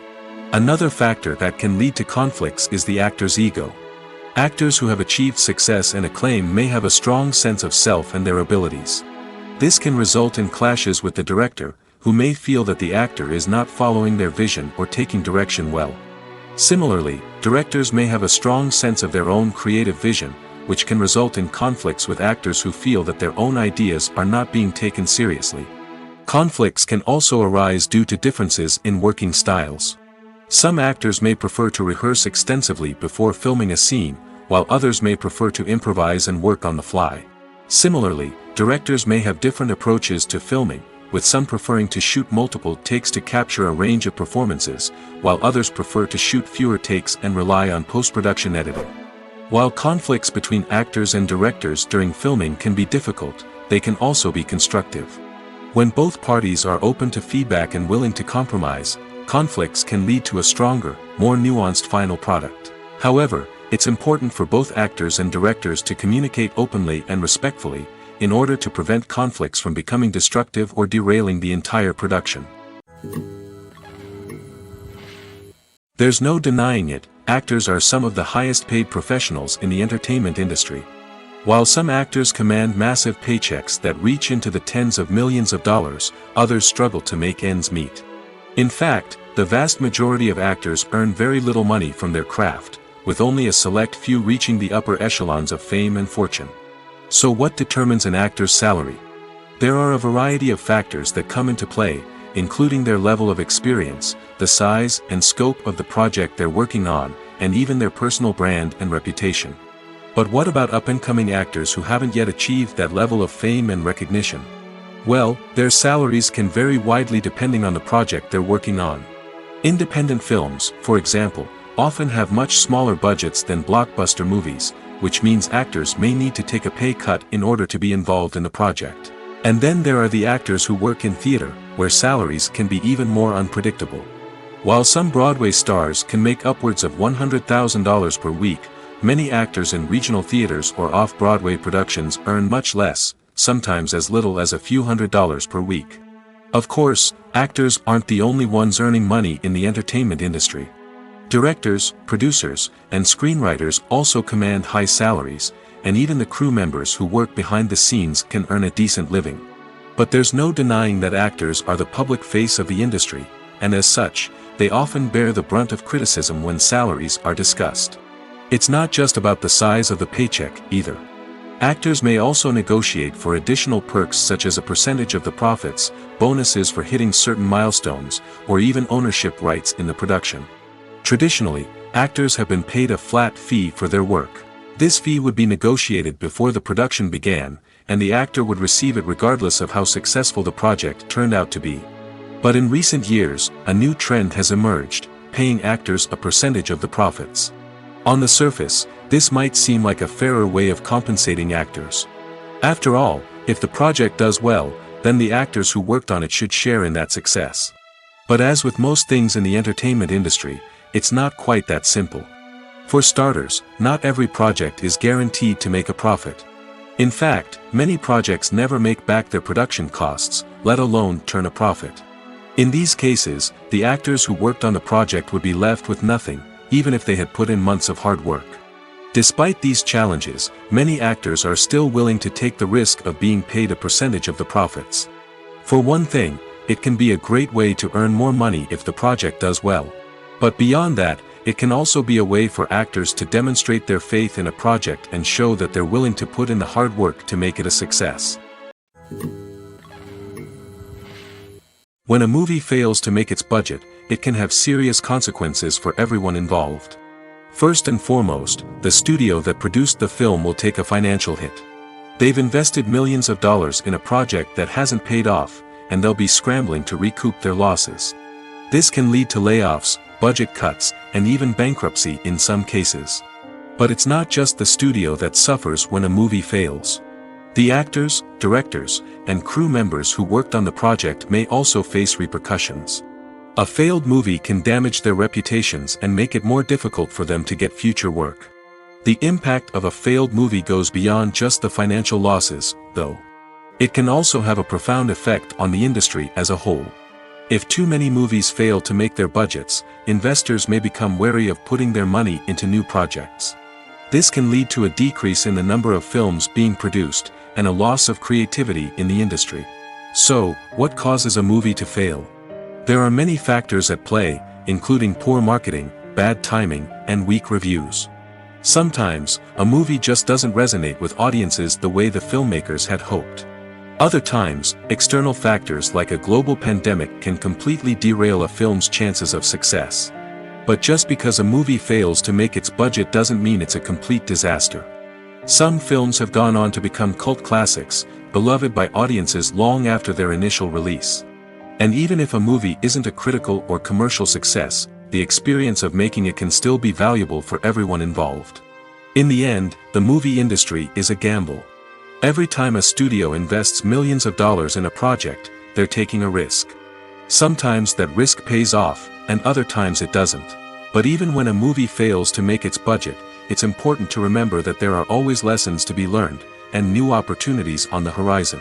Another factor that can lead to conflicts is the actor's ego. Actors who have achieved success and acclaim may have a strong sense of self and their abilities. This can result in clashes with the director, who may feel that the actor is not following their vision or taking direction well. Similarly, directors may have a strong sense of their own creative vision, which can result in conflicts with actors who feel that their own ideas are not being taken seriously. Conflicts can also arise due to differences in working styles. Some actors may prefer to rehearse extensively before filming a scene, while others may prefer to improvise and work on the fly. Similarly, directors may have different approaches to filming, with some preferring to shoot multiple takes to capture a range of performances, while others prefer to shoot fewer takes and rely on post-production editing. While conflicts between actors and directors during filming can be difficult, they can also be constructive. When both parties are open to feedback and willing to compromise, conflicts can lead to a stronger, more nuanced final product. However, it's important for both actors and directors to communicate openly and respectfully, in order to prevent conflicts from becoming destructive or derailing the entire production. There's no denying it, actors are some of the highest paid professionals in the entertainment industry. While some actors command massive paychecks that reach into the tens of millions of dollars, others struggle to make ends meet. In fact, the vast majority of actors earn very little money from their craft, with only a select few reaching the upper echelons of fame and fortune. So what determines an actor's salary? There are a variety of factors that come into play, including their level of experience, the size and scope of the project they're working on, and even their personal brand and reputation. But what about up-and-coming actors who haven't yet achieved that level of fame and recognition? Well, their salaries can vary widely depending on the project they're working on. Independent films, for example, often have much smaller budgets than blockbuster movies, which means actors may need to take a pay cut in order to be involved in the project. And then there are the actors who work in theater, where salaries can be even more unpredictable. While some Broadway stars can make upwards of $100,000 per week, many actors in regional theaters or off-Broadway productions earn much less, sometimes as little as a few $100s per week. Of course, actors aren't the only ones earning money in the entertainment industry. Directors, producers, and screenwriters also command high salaries, and even the crew members who work behind the scenes can earn a decent living. But there's no denying that actors are the public face of the industry, and as such, they often bear the brunt of criticism when salaries are discussed. It's not just about the size of the paycheck, either. Actors may also negotiate for additional perks such as a percentage of the profits, bonuses for hitting certain milestones, or even ownership rights in the production. Traditionally, actors have been paid a flat fee for their work. This fee would be negotiated before the production began, and the actor would receive it regardless of how successful the project turned out to be. But in recent years, a new trend has emerged, paying actors a percentage of the profits. On the surface, this might seem like a fairer way of compensating actors. After all, if the project does well, then the actors who worked on it should share in that success. But as with most things in the entertainment industry, It's not quite that simple. For starters, not every project is guaranteed to make a profit. In fact, many projects never make back their production costs, let alone turn a profit. In these cases, the actors who worked on the project would be left with nothing, even if they had put in months of hard work. Despite these challenges, many actors are still willing to take the risk of being paid a percentage of the profits. For one thing, it can be a great way to earn more money if the project does well. But beyond that, it can also be a way for actors to demonstrate their faith in a project and show that they're willing to put in the hard work to make it a success. When a movie fails to make its budget, it can have serious consequences for everyone involved. First and foremost, the studio that produced the film will take a financial hit. They've invested millions of dollars in a project that hasn't paid off, and they'll be scrambling to recoup their losses. This can lead to layoffs, budget cuts, and even bankruptcy in some cases. But it's not just the studio that suffers when a movie fails. The actors, directors, and crew members who worked on the project may also face repercussions. A failed movie can damage their reputations and make it more difficult for them to get future work. The impact of a failed movie goes beyond just the financial losses, though. It can also have a profound effect on the industry as a whole. If too many movies fail to make their budgets, investors may become wary of putting their money into new projects. This can lead to a decrease in the number of films being produced, and a loss of creativity in the industry. So, what causes a movie to fail? There are many factors at play, including poor marketing, bad timing, and weak reviews. Sometimes, a movie just doesn't resonate with audiences the way the filmmakers had hoped. Other times, external factors like a global pandemic can completely derail a film's chances of success. But just because a movie fails to make its budget doesn't mean it's a complete disaster. Some films have gone on to become cult classics, beloved by audiences long after their initial release. And even if a movie isn't a critical or commercial success, the experience of making it can still be valuable for everyone involved. In the end, the movie industry is a gamble. Every time a studio invests millions of dollars in a project, they're taking a risk. Sometimes that risk pays off, and other times it doesn't. But even when a movie fails to make its budget, it's important to remember that there are always lessons to be learned, and new opportunities on the horizon.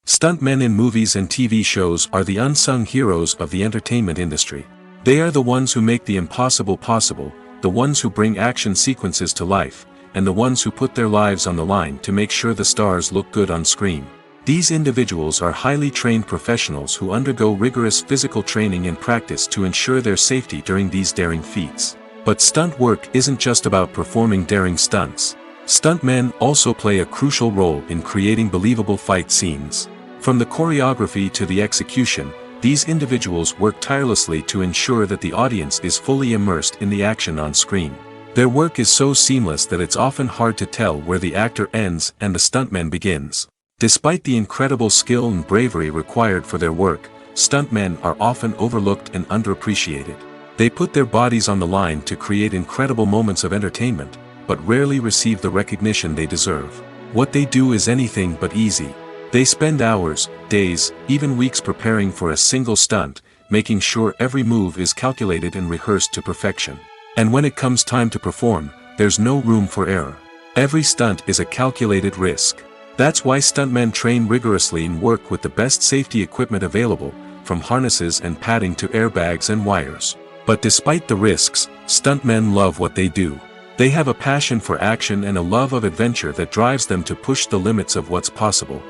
Stuntmen in movies and TV shows are the unsung heroes of the entertainment industry. They are the ones who make the impossible possible, the ones who bring action sequences to life, and the ones who put their lives on the line to make sure the stars look good on screen. These individuals are highly trained professionals who undergo rigorous physical training and practice to ensure their safety during these daring feats. But stunt work isn't just about performing daring stunts. Stuntmen also play a crucial role in creating believable fight scenes. From the choreography to the execution, these individuals work tirelessly to ensure that the audience is fully immersed in the action on screen. Their work is so seamless that it's often hard to tell where the actor ends and the stuntman begins. Despite the incredible skill and bravery required for their work, stuntmen are often overlooked and underappreciated. They put their bodies on the line to create incredible moments of entertainment, but rarely receive the recognition they deserve. What they do is anything but easy. They spend hours, days, even weeks preparing for a single stunt, making sure every move is calculated and rehearsed to perfection. And when it comes time to perform, there's no room for error. Every stunt is a calculated risk. That's why stuntmen train rigorously and work with the best safety equipment available, from harnesses and padding to airbags and wires. But despite the risks, stuntmen love what they do. They have a passion for action and a love of adventure that drives them to push the limits of what's possible.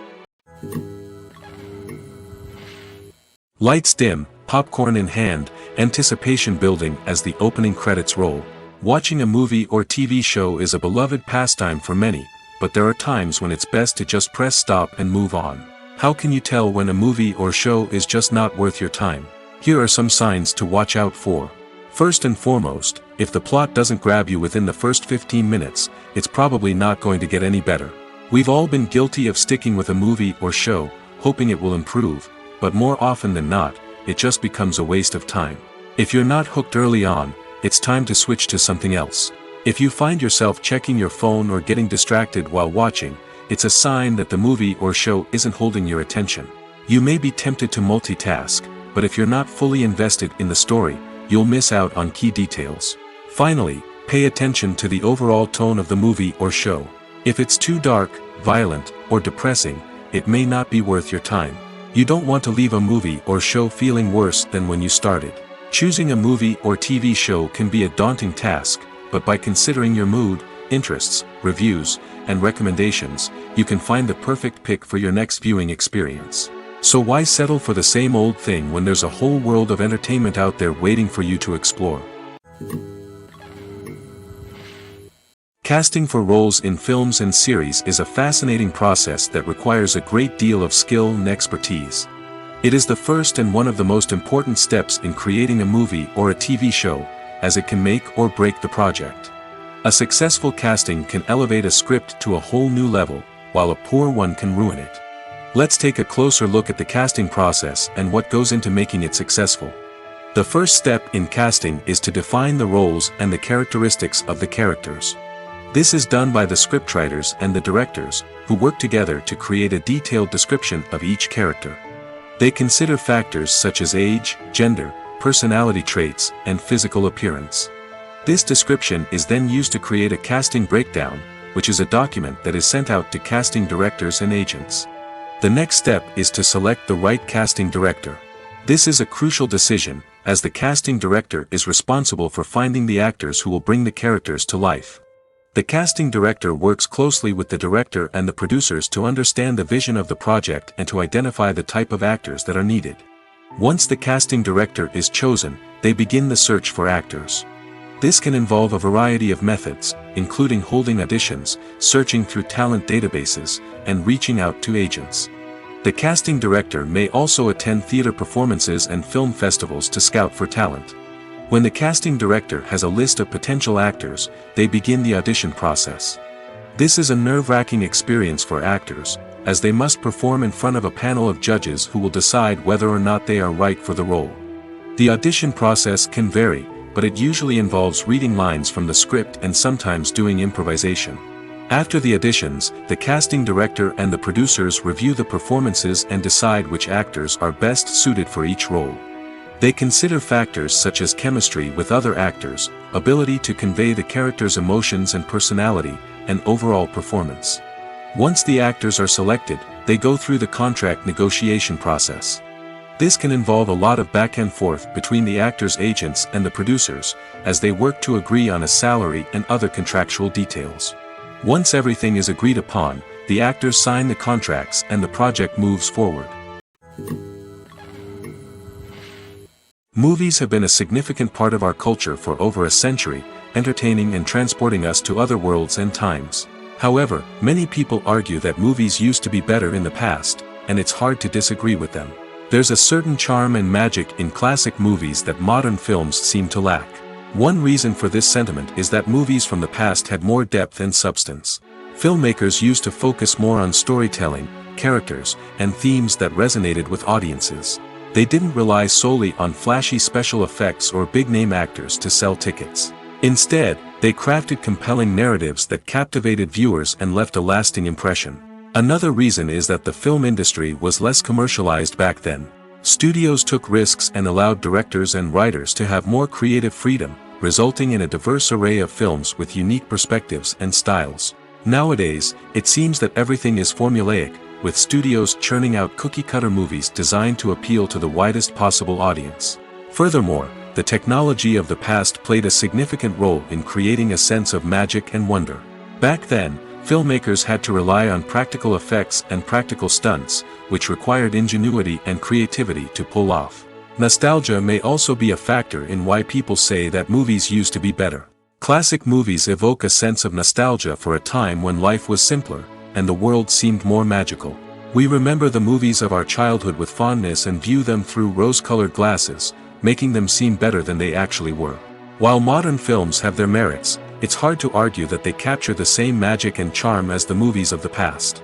Lights dim, popcorn in hand, anticipation building as the opening credits roll. Watching a movie or TV show is a beloved pastime for many, but there are times when it's best to just press stop and move on. How can you tell when a movie or show is just not worth your time? Here are some signs to watch out for. First and foremost, if the plot doesn't grab you within the first 15 minutes, it's probably not going to get any better. We've all been guilty of sticking with a movie or show, hoping it will improve, but more often than not, it just becomes a waste of time. If you're not hooked early on, it's time to switch to something else. If you find yourself checking your phone or getting distracted while watching, it's a sign that the movie or show isn't holding your attention. You may be tempted to multitask, but if you're not fully invested in the story, you'll miss out on key details. Finally, pay attention to the overall tone of the movie or show. If it's too dark, violent, or depressing, it may not be worth your time. You don't want to leave a movie or show feeling worse than when you started. Choosing a movie or TV show can be a daunting task, but by considering your mood, interests, reviews, and recommendations, you can find the perfect pick for your next viewing experience. So why settle for the same old thing when there's a whole world of entertainment out there waiting for you to explore? Casting for roles in films and series is a fascinating process that requires a great deal of skill and expertise. It is the first and one of the most important steps in creating a movie or a TV show, as it can make or break the project. A successful casting can elevate a script to a whole new level, while a poor one can ruin it. Let's take a closer look at the casting process and what goes into making it successful. The first step in casting is to define the roles and the characteristics of the characters. This is done by the scriptwriters and the directors, who work together to create a detailed description of each character. They consider factors such as age, gender, personality traits, and physical appearance. This description is then used to create a casting breakdown, which is a document that is sent out to casting directors and agents. The next step is to select the right casting director. This is a crucial decision, as the casting director is responsible for finding the actors who will bring the characters to life. The casting director works closely with the director and the producers to understand the vision of the project and to identify the type of actors that are needed. Once the casting director is chosen, they begin the search for actors. This can involve a variety of methods, including holding auditions, searching through talent databases, and reaching out to agents. The casting director may also attend theater performances and film festivals to scout for talent. When the casting director has a list of potential actors, they begin the audition process. This is a nerve-wracking experience for actors, as they must perform in front of a panel of judges who will decide whether or not they are right for the role. The audition process can vary, but it usually involves reading lines from the script and sometimes doing improvisation. After the auditions, the casting director and the producers review the performances and decide which actors are best suited for each role. They consider factors such as chemistry with other actors, ability to convey the character's emotions and personality, and overall performance. Once the actors are selected, they go through the contract negotiation process. This can involve a lot of back and forth between the actors' agents and the producers, as they work to agree on a salary and other contractual details. Once everything is agreed upon, the actors sign the contracts and the project moves forward. Movies have been a significant part of our culture for over a century, entertaining and transporting us to other worlds and times. However, many people argue that movies used to be better in the past, and it's hard to disagree with them. There's a certain charm and magic in classic movies that modern films seem to lack. One reason for this sentiment is that movies from the past had more depth and substance. Filmmakers used to focus more on storytelling, characters, and themes that resonated with audiences. They didn't rely solely on flashy special effects or big-name actors to sell tickets. Instead, they crafted compelling narratives that captivated viewers and left a lasting impression. Another reason is that the film industry was less commercialized back then. Studios took risks and allowed directors and writers to have more creative freedom, resulting in a diverse array of films with unique perspectives and styles. Nowadays, it seems that everything is formulaic, with studios churning out cookie-cutter movies designed to appeal to the widest possible audience. Furthermore, the technology of the past played a significant role in creating a sense of magic and wonder. Back then, filmmakers had to rely on practical effects and practical stunts, which required ingenuity and creativity to pull off. Nostalgia may also be a factor in why people say that movies used to be better. Classic movies evoke a sense of nostalgia for a time when life was simpler, and the world seemed more magical. We remember the movies of our childhood with fondness and view them through rose-colored glasses, making them seem better than they actually were. While modern films have their merits, it's hard to argue that they capture the same magic and charm as the movies of the past.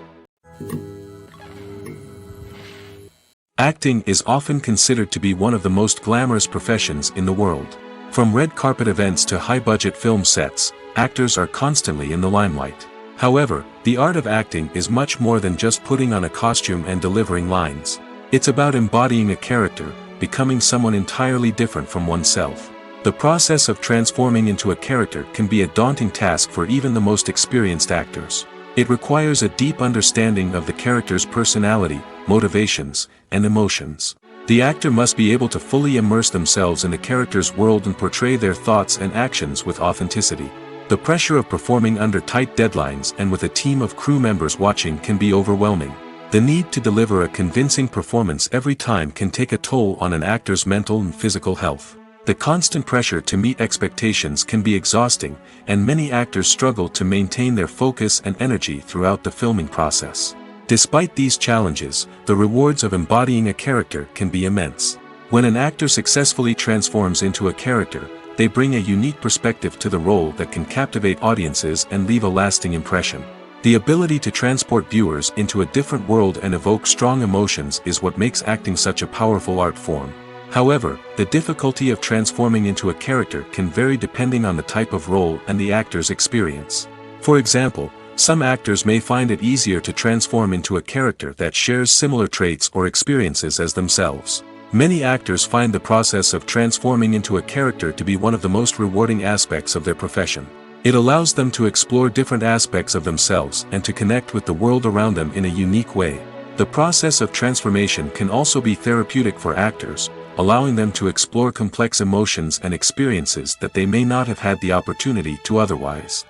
Acting is often considered to be one of the most glamorous professions in the world. From red carpet events to high-budget film sets, actors are constantly in the limelight. However, the art of acting is much more than just putting on a costume and delivering lines. It's about embodying a character, becoming someone entirely different from oneself. The process of transforming into a character can be a daunting task for even the most experienced actors. It requires a deep understanding of the character's personality, motivations, and emotions. The actor must be able to fully immerse themselves in the character's world and portray their thoughts and actions with authenticity. The pressure of performing under tight deadlines and with a team of crew members watching can be overwhelming. The need to deliver a convincing performance every time can take a toll on an actor's mental and physical health. The constant pressure to meet expectations can be exhausting, and many actors struggle to maintain their focus and energy throughout the filming process. Despite these challenges, the rewards of embodying a character can be immense. When an actor successfully transforms into a character, they bring a unique perspective to the role that can captivate audiences and leave a lasting impression. The ability to transport viewers into a different world and evoke strong emotions is what makes acting such a powerful art form. However, the difficulty of transforming into a character can vary depending on the type of role and the actor's experience. For example, some actors may find it easier to transform into a character that shares similar traits or experiences as themselves. Many actors find the process of transforming into a character to be one of the most rewarding aspects of their profession. It allows them to explore different aspects of themselves and to connect with the world around them in a unique way. The process of transformation can also be therapeutic for actors, allowing them to explore complex emotions and experiences that they may not have had the opportunity to otherwise.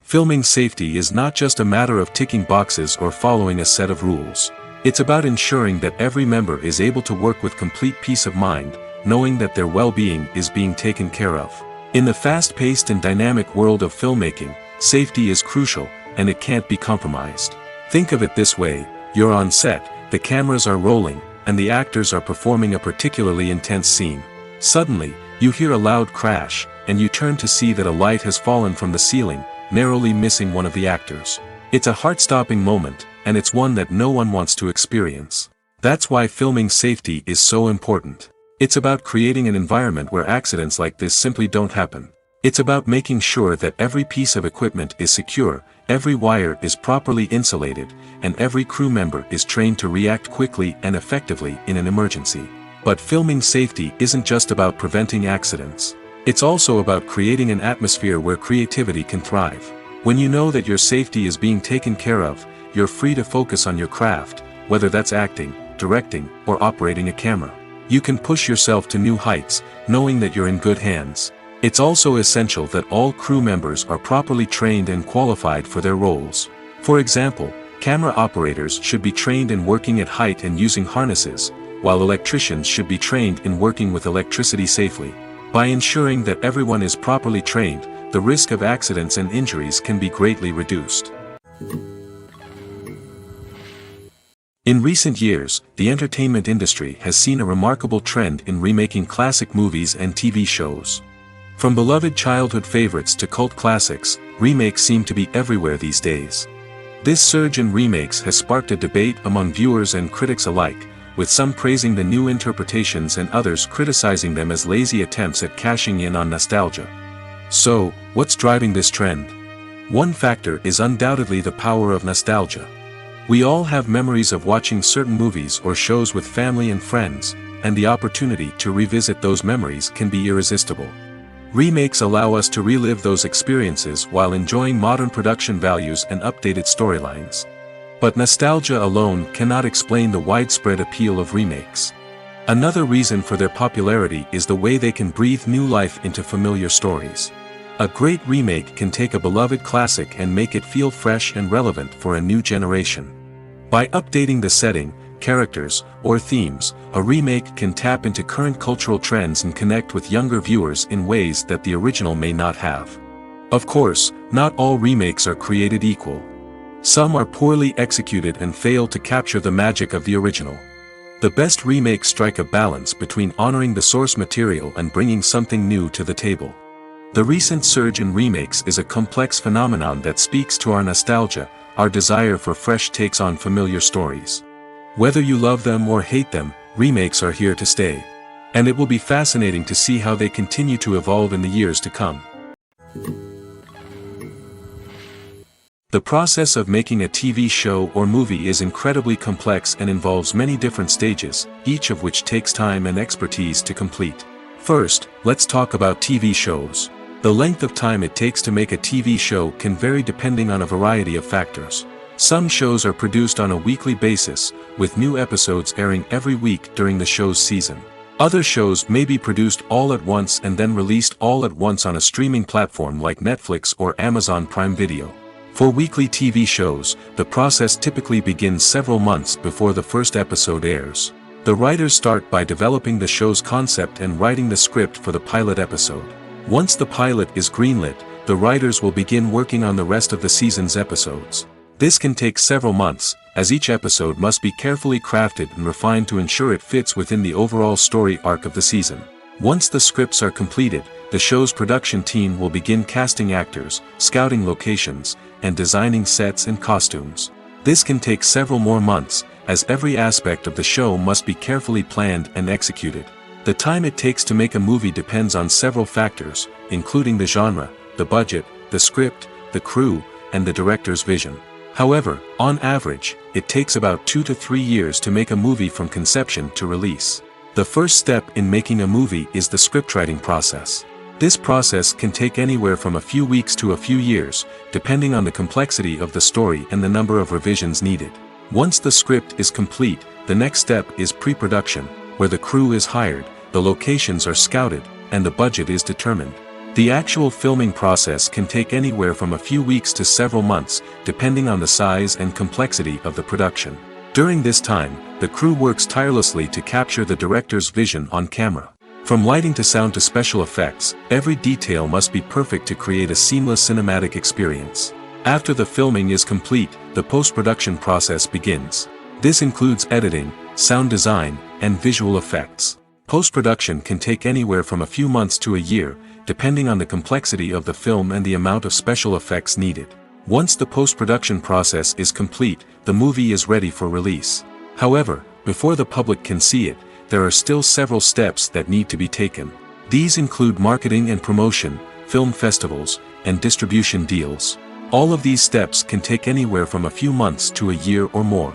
Filming safety is not just a matter of ticking boxes or following a set of rules. It's about ensuring that every member is able to work with complete peace of mind, knowing that their well-being is being taken care of. In the fast-paced and dynamic world of filmmaking, safety is crucial, and it can't be compromised. Think of it this way: you're on set, the cameras are rolling, and the actors are performing a particularly intense scene. Suddenly, you hear a loud crash, and you turn to see that a light has fallen from the ceiling, narrowly missing one of the actors. It's a heart-stopping moment, and it's one that no one wants to experience. That's why filming safety is so important. It's about creating an environment where accidents like this simply don't happen. It's about making sure that every piece of equipment is secure, every wire is properly insulated, and every crew member is trained to react quickly and effectively in an emergency. But filming safety isn't just about preventing accidents. It's also about creating an atmosphere where creativity can thrive. When you know that your safety is being taken care of, you're free to focus on your craft, whether that's acting, directing, or operating a camera. You can push yourself to new heights, knowing that you're in good hands. It's also essential that all crew members are properly trained and qualified for their roles. For example, camera operators should be trained in working at height and using harnesses, while electricians should be trained in working with electricity safely. By ensuring that everyone is properly trained, the risk of accidents and injuries can be greatly reduced. In recent years, the entertainment industry has seen a remarkable trend in remaking classic movies and TV shows. From beloved childhood favorites to cult classics, remakes seem to be everywhere these days. This surge in remakes has sparked a debate among viewers and critics alike, with some praising the new interpretations and others criticizing them as lazy attempts at cashing in on nostalgia. So, what's driving this trend? One factor is undoubtedly the power of nostalgia. We all have memories of watching certain movies or shows with family and friends, and the opportunity to revisit those memories can be irresistible. Remakes allow us to relive those experiences while enjoying modern production values and updated storylines. But nostalgia alone cannot explain the widespread appeal of remakes. Another reason for their popularity is the way they can breathe new life into familiar stories. A great remake can take a beloved classic and make it feel fresh and relevant for a new generation. By updating the setting, characters, or themes, a remake can tap into current cultural trends and connect with younger viewers in ways that the original may not have. Of course, not all remakes are created equal. Some are poorly executed and fail to capture the magic of the original. The best remakes strike a balance between honoring the source material and bringing something new to the table. The recent surge in remakes is a complex phenomenon that speaks to our nostalgia, our desire for fresh takes on familiar stories. Whether you love them or hate them, remakes are here to stay. And it will be fascinating to see how they continue to evolve in the years to come. The process of making a TV show or movie is incredibly complex and involves many different stages, each of which takes time and expertise to complete. First, let's talk about TV shows. The length of time it takes to make a TV show can vary depending on a variety of factors. Some shows are produced on a weekly basis, with new episodes airing every week during the show's season. Other shows may be produced all at once and then released all at once on a streaming platform like Netflix or Amazon Prime Video. For weekly TV shows, the process typically begins several months before the first episode airs. The writers start by developing the show's concept and writing the script for the pilot episode. Once the pilot is greenlit, the writers will begin working on the rest of the season's episodes. This can take several months, as each episode must be carefully crafted and refined to ensure it fits within the overall story arc of the season. Once the scripts are completed, the show's production team will begin casting actors, scouting locations, and designing sets and costumes. This can take several more months, as every aspect of the show must be carefully planned and executed. The time it takes to make a movie depends on several factors, including the genre, the budget, the script, the crew, and the director's vision. However, on average, it takes about 2 to 3 years to make a movie from conception to release. The first step in making a movie is the scriptwriting process. This process can take anywhere from a few weeks to a few years, depending on the complexity of the story and the number of revisions needed. Once the script is complete, the next step is pre-production, where the crew is hired, the locations are scouted, and the budget is determined. The actual filming process can take anywhere from a few weeks to several months, depending on the size and complexity of the production. During this time, the crew works tirelessly to capture the director's vision on camera. From lighting to sound to special effects, every detail must be perfect to create a seamless cinematic experience. After the filming is complete, the post-production process begins. This includes editing, sound design, and visual effects. Post-production can take anywhere from a few months to a year, depending on the complexity of the film and the amount of special effects needed. Once the post-production process is complete, the movie is ready for release. However, before the public can see it, there are still several steps that need to be taken. These include marketing and promotion, film festivals, and distribution deals. All of these steps can take anywhere from a few months to a year or more.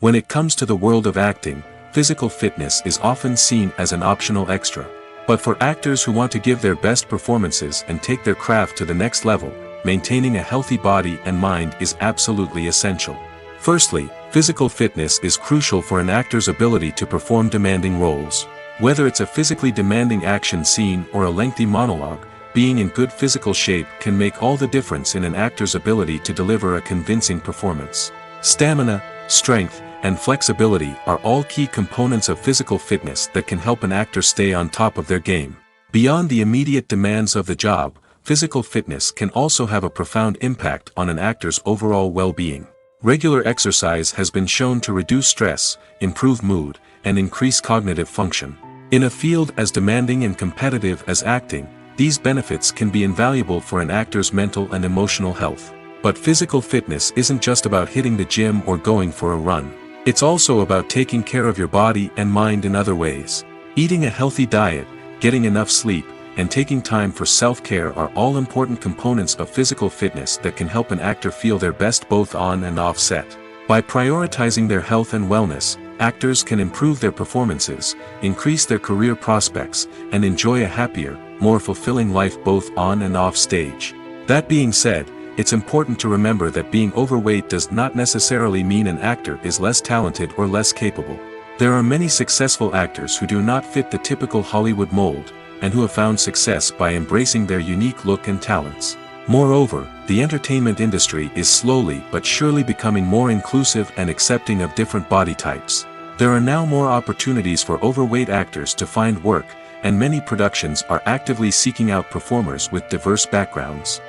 When it comes to the world of acting, physical fitness is often seen as an optional extra. But for actors who want to give their best performances and take their craft to the next level, maintaining a healthy body and mind is absolutely essential. Firstly, physical fitness is crucial for an actor's ability to perform demanding roles. Whether it's a physically demanding action scene or a lengthy monologue, being in good physical shape can make all the difference in an actor's ability to deliver a convincing performance. Stamina, strength, and flexibility are all key components of physical fitness that can help an actor stay on top of their game. Beyond the immediate demands of the job, physical fitness can also have a profound impact on an actor's overall well-being. Regular exercise has been shown to reduce stress, improve mood, and increase cognitive function. In a field as demanding and competitive as acting, these benefits can be invaluable for an actor's mental and emotional health. But physical fitness isn't just about hitting the gym or going for a run. It's also about taking care of your body and mind in other ways. Eating a healthy diet, getting enough sleep, and taking time for self-care are all important components of physical fitness that can help an actor feel their best both on and off set. By prioritizing their health and wellness, actors can improve their performances, increase their career prospects, and enjoy a happier, more fulfilling life both on and off stage. That being said, it's important to remember that being overweight does not necessarily mean an actor is less talented or less capable. There are many successful actors who do not fit the typical Hollywood mold, and who have found success by embracing their unique look and talents. Moreover, the entertainment industry is slowly but surely becoming more inclusive and accepting of different body types. There are now more opportunities for overweight actors to find work, and many productions are actively seeking out performers with diverse backgrounds.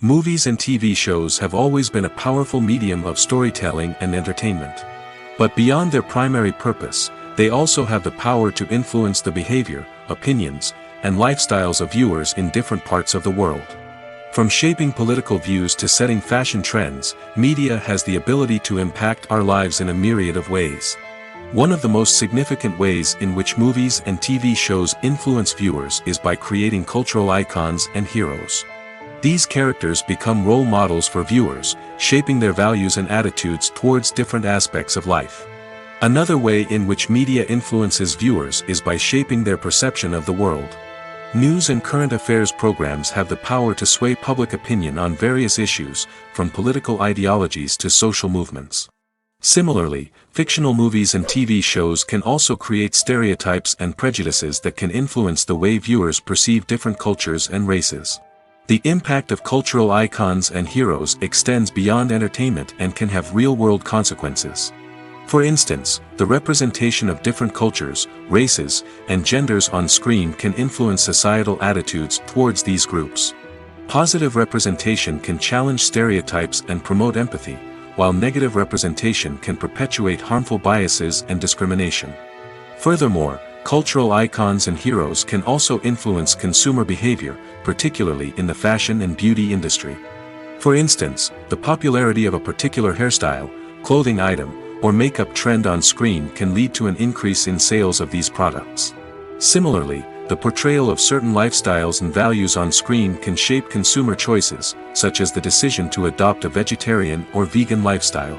Movies and TV shows have always been a powerful medium of storytelling and entertainment. But beyond their primary purpose, they also have the power to influence the behavior, opinions, and lifestyles of viewers in different parts of the world. From shaping political views to setting fashion trends, media has the ability to impact our lives in a myriad of ways. One of the most significant ways in which movies and TV shows influence viewers is by creating cultural icons and heroes. These characters become role models for viewers, shaping their values and attitudes towards different aspects of life. Another way in which media influences viewers is by shaping their perception of the world. News and current affairs programs have the power to sway public opinion on various issues, from political ideologies to social movements. Similarly, fictional movies and TV shows can also create stereotypes and prejudices that can influence the way viewers perceive different cultures and races. The impact of cultural icons and heroes extends beyond entertainment and can have real-world consequences. For instance, the representation of different cultures, races, and genders on screen can influence societal attitudes towards these groups. Positive representation can challenge stereotypes and promote empathy, while negative representation can perpetuate harmful biases and discrimination. Furthermore, cultural icons and heroes can also influence consumer behavior, particularly in the fashion and beauty industry. For instance, the popularity of a particular hairstyle, clothing item, or makeup trend on screen can lead to an increase in sales of these products. Similarly, the portrayal of certain lifestyles and values on screen can shape consumer choices, such as the decision to adopt a vegetarian or vegan lifestyle.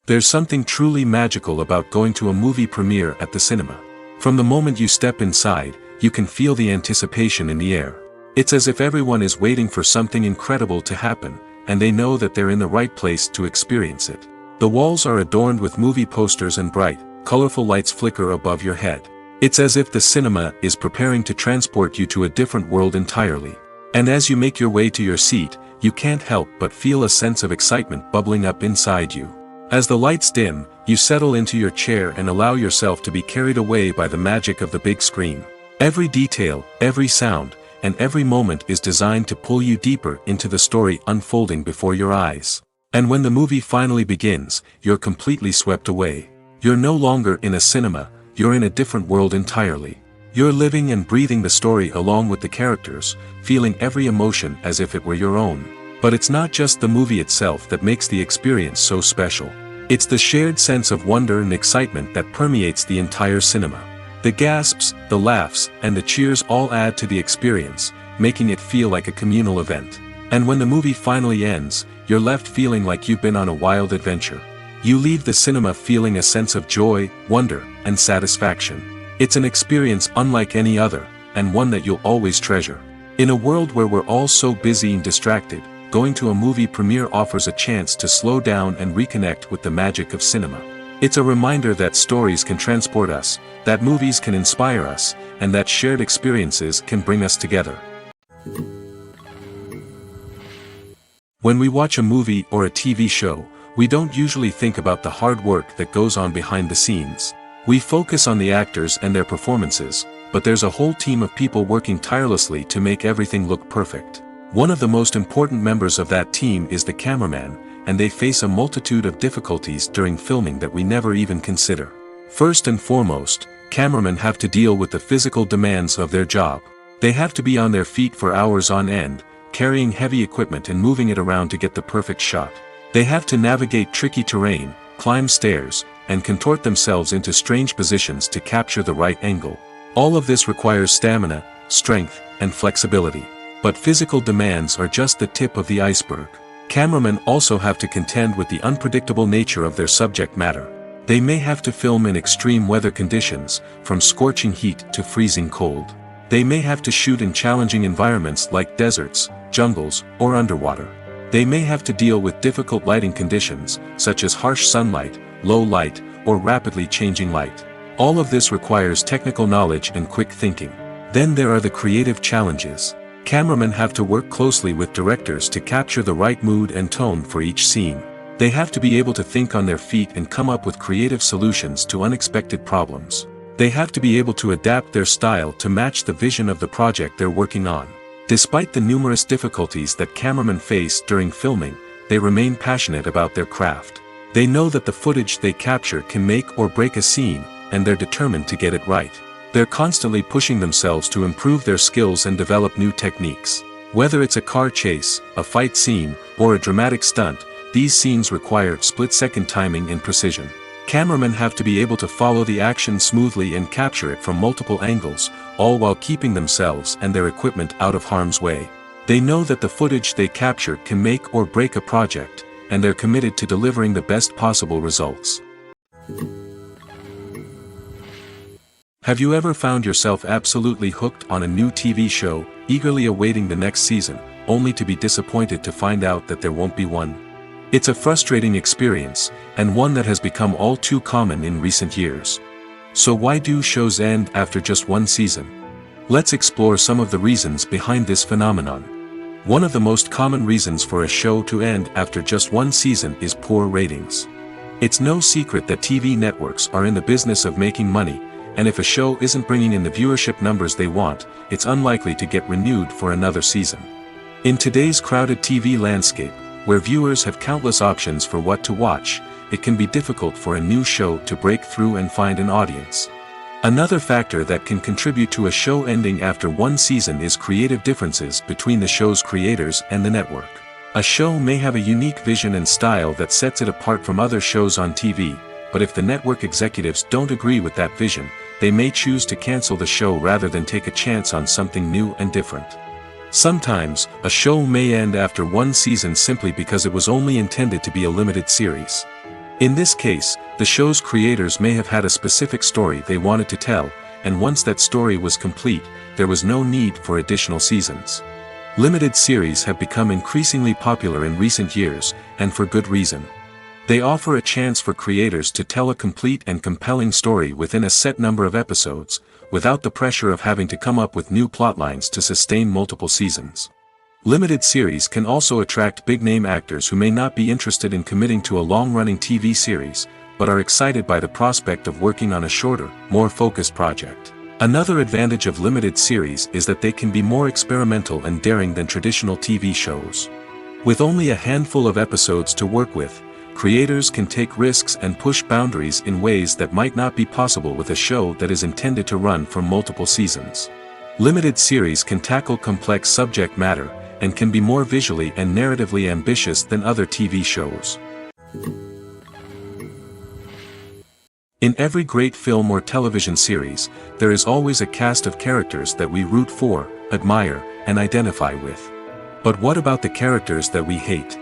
There's something truly magical about going to a movie premiere at the cinema. From the moment you step inside, you can feel the anticipation in the air. It's as if everyone is waiting for something incredible to happen, and they know that they're in the right place to experience it. The walls are adorned with movie posters and bright, colorful lights flicker above your head. It's as if the cinema is preparing to transport you to a different world entirely. And as you make your way to your seat, you can't help but feel a sense of excitement bubbling up inside you. As the lights dim, you settle into your chair and allow yourself to be carried away by the magic of the big screen. Every detail, every sound, and every moment is designed to pull you deeper into the story unfolding before your eyes. And when the movie finally begins, you're completely swept away. You're no longer in a cinema, you're in a different world entirely. You're living and breathing the story along with the characters, feeling every emotion as if it were your own. But it's not just the movie itself that makes the experience so special. It's the shared sense of wonder and excitement that permeates the entire cinema. The gasps, the laughs, and the cheers all add to the experience, making it feel like a communal event. And when the movie finally ends, you're left feeling like you've been on a wild adventure. You leave the cinema feeling a sense of joy, wonder, and satisfaction. It's an experience unlike any other, and one that you'll always treasure. In a world where we're all so busy and distracted, going to a movie premiere offers a chance to slow down and reconnect with the magic of cinema. It's a reminder that stories can transport us, that movies can inspire us, and that shared experiences can bring us together. When we watch a movie or a TV show, we don't usually think about the hard work that goes on behind the scenes. We focus on the actors and their performances, but there's a whole team of people working tirelessly to make everything look perfect. One of the most important members of that team is the cameraman, and they face a multitude of difficulties during filming that we never even consider. First and foremost, cameramen have to deal with the physical demands of their job. They have to be on their feet for hours on end, carrying heavy equipment and moving it around to get the perfect shot. They have to navigate tricky terrain, climb stairs, and contort themselves into strange positions to capture the right angle. All of this requires stamina, strength, and flexibility. But physical demands are just the tip of the iceberg. Cameramen also have to contend with the unpredictable nature of their subject matter. They may have to film in extreme weather conditions, from scorching heat to freezing cold. They may have to shoot in challenging environments like deserts, jungles, or underwater. They may have to deal with difficult lighting conditions, such as harsh sunlight, low light, or rapidly changing light. All of this requires technical knowledge and quick thinking. Then there are the creative challenges. Cameramen have to work closely with directors to capture the right mood and tone for each scene. They have to be able to think on their feet and come up with creative solutions to unexpected problems. They have to be able to adapt their style to match the vision of the project they're working on. Despite the numerous difficulties that cameramen face during filming, they remain passionate about their craft. They know that the footage they capture can make or break a scene, and they're determined to get it right. They're constantly pushing themselves to improve their skills and develop new techniques. Whether it's a car chase, a fight scene, or a dramatic stunt, these scenes require split-second timing and precision. Cameramen have to be able to follow the action smoothly and capture it from multiple angles, all while keeping themselves and their equipment out of harm's way. They know that the footage they capture can make or break a project, and they're committed to delivering the best possible results. Have you ever found yourself absolutely hooked on a new TV show, eagerly awaiting the next season, only to be disappointed to find out that there won't be one? It's a frustrating experience, and one that has become all too common in recent years. So why do shows end after just one season? Let's explore some of the reasons behind this phenomenon. One of the most common reasons for a show to end after just one season is poor ratings. It's no secret that TV networks are in the business of making money, and if a show isn't bringing in the viewership numbers they want, it's unlikely to get renewed for another season. In today's crowded TV landscape, where viewers have countless options for what to watch, it can be difficult for a new show to break through and find an audience. Another factor that can contribute to a show ending after one season is creative differences between the show's creators and the network. A show may have a unique vision and style that sets it apart from other shows on TV, but if the network executives don't agree with that vision, they may choose to cancel the show rather than take a chance on something new and different. Sometimes, a show may end after one season simply because it was only intended to be a limited series. In this case, the show's creators may have had a specific story they wanted to tell, and once that story was complete, there was no need for additional seasons. Limited series have become increasingly popular in recent years, and for good reason. They offer a chance for creators to tell a complete and compelling story within a set number of episodes, without the pressure of having to come up with new plotlines to sustain multiple seasons. Limited series can also attract big-name actors who may not be interested in committing to a long-running TV series, but are excited by the prospect of working on a shorter, more focused project. Another advantage of limited series is that they can be more experimental and daring than traditional TV shows. With only a handful of episodes to work with, creators can take risks and push boundaries in ways that might not be possible with a show that is intended to run for multiple seasons. Limited series can tackle complex subject matter, and can be more visually and narratively ambitious than other TV shows. In every great film or television series, there is always a cast of characters that we root for, admire, and identify with. But what about the characters that we hate?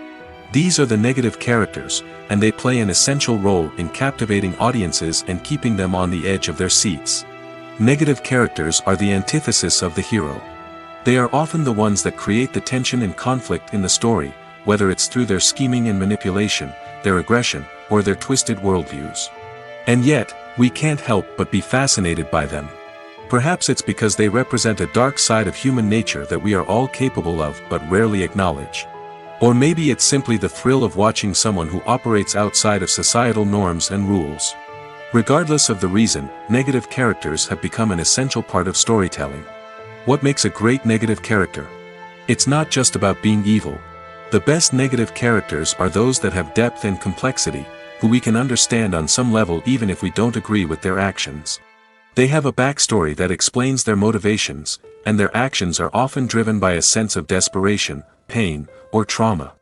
These are the negative characters, and they play an essential role in captivating audiences and keeping them on the edge of their seats. Negative characters are the antithesis of the hero. They are often the ones that create the tension and conflict in the story, whether it's through their scheming and manipulation, their aggression, or their twisted worldviews. And yet, we can't help but be fascinated by them. Perhaps it's because they represent a dark side of human nature that we are all capable of but rarely acknowledge. Or maybe it's simply the thrill of watching someone who operates outside of societal norms and rules. Regardless of the reason, negative characters have become an essential part of storytelling. What makes a great negative character? It's not just about being evil. The best negative characters are those that have depth and complexity, who we can understand on some level even if we don't agree with their actions. They have a backstory that explains their motivations, and their actions are often driven by a sense of desperation, pain, or trauma.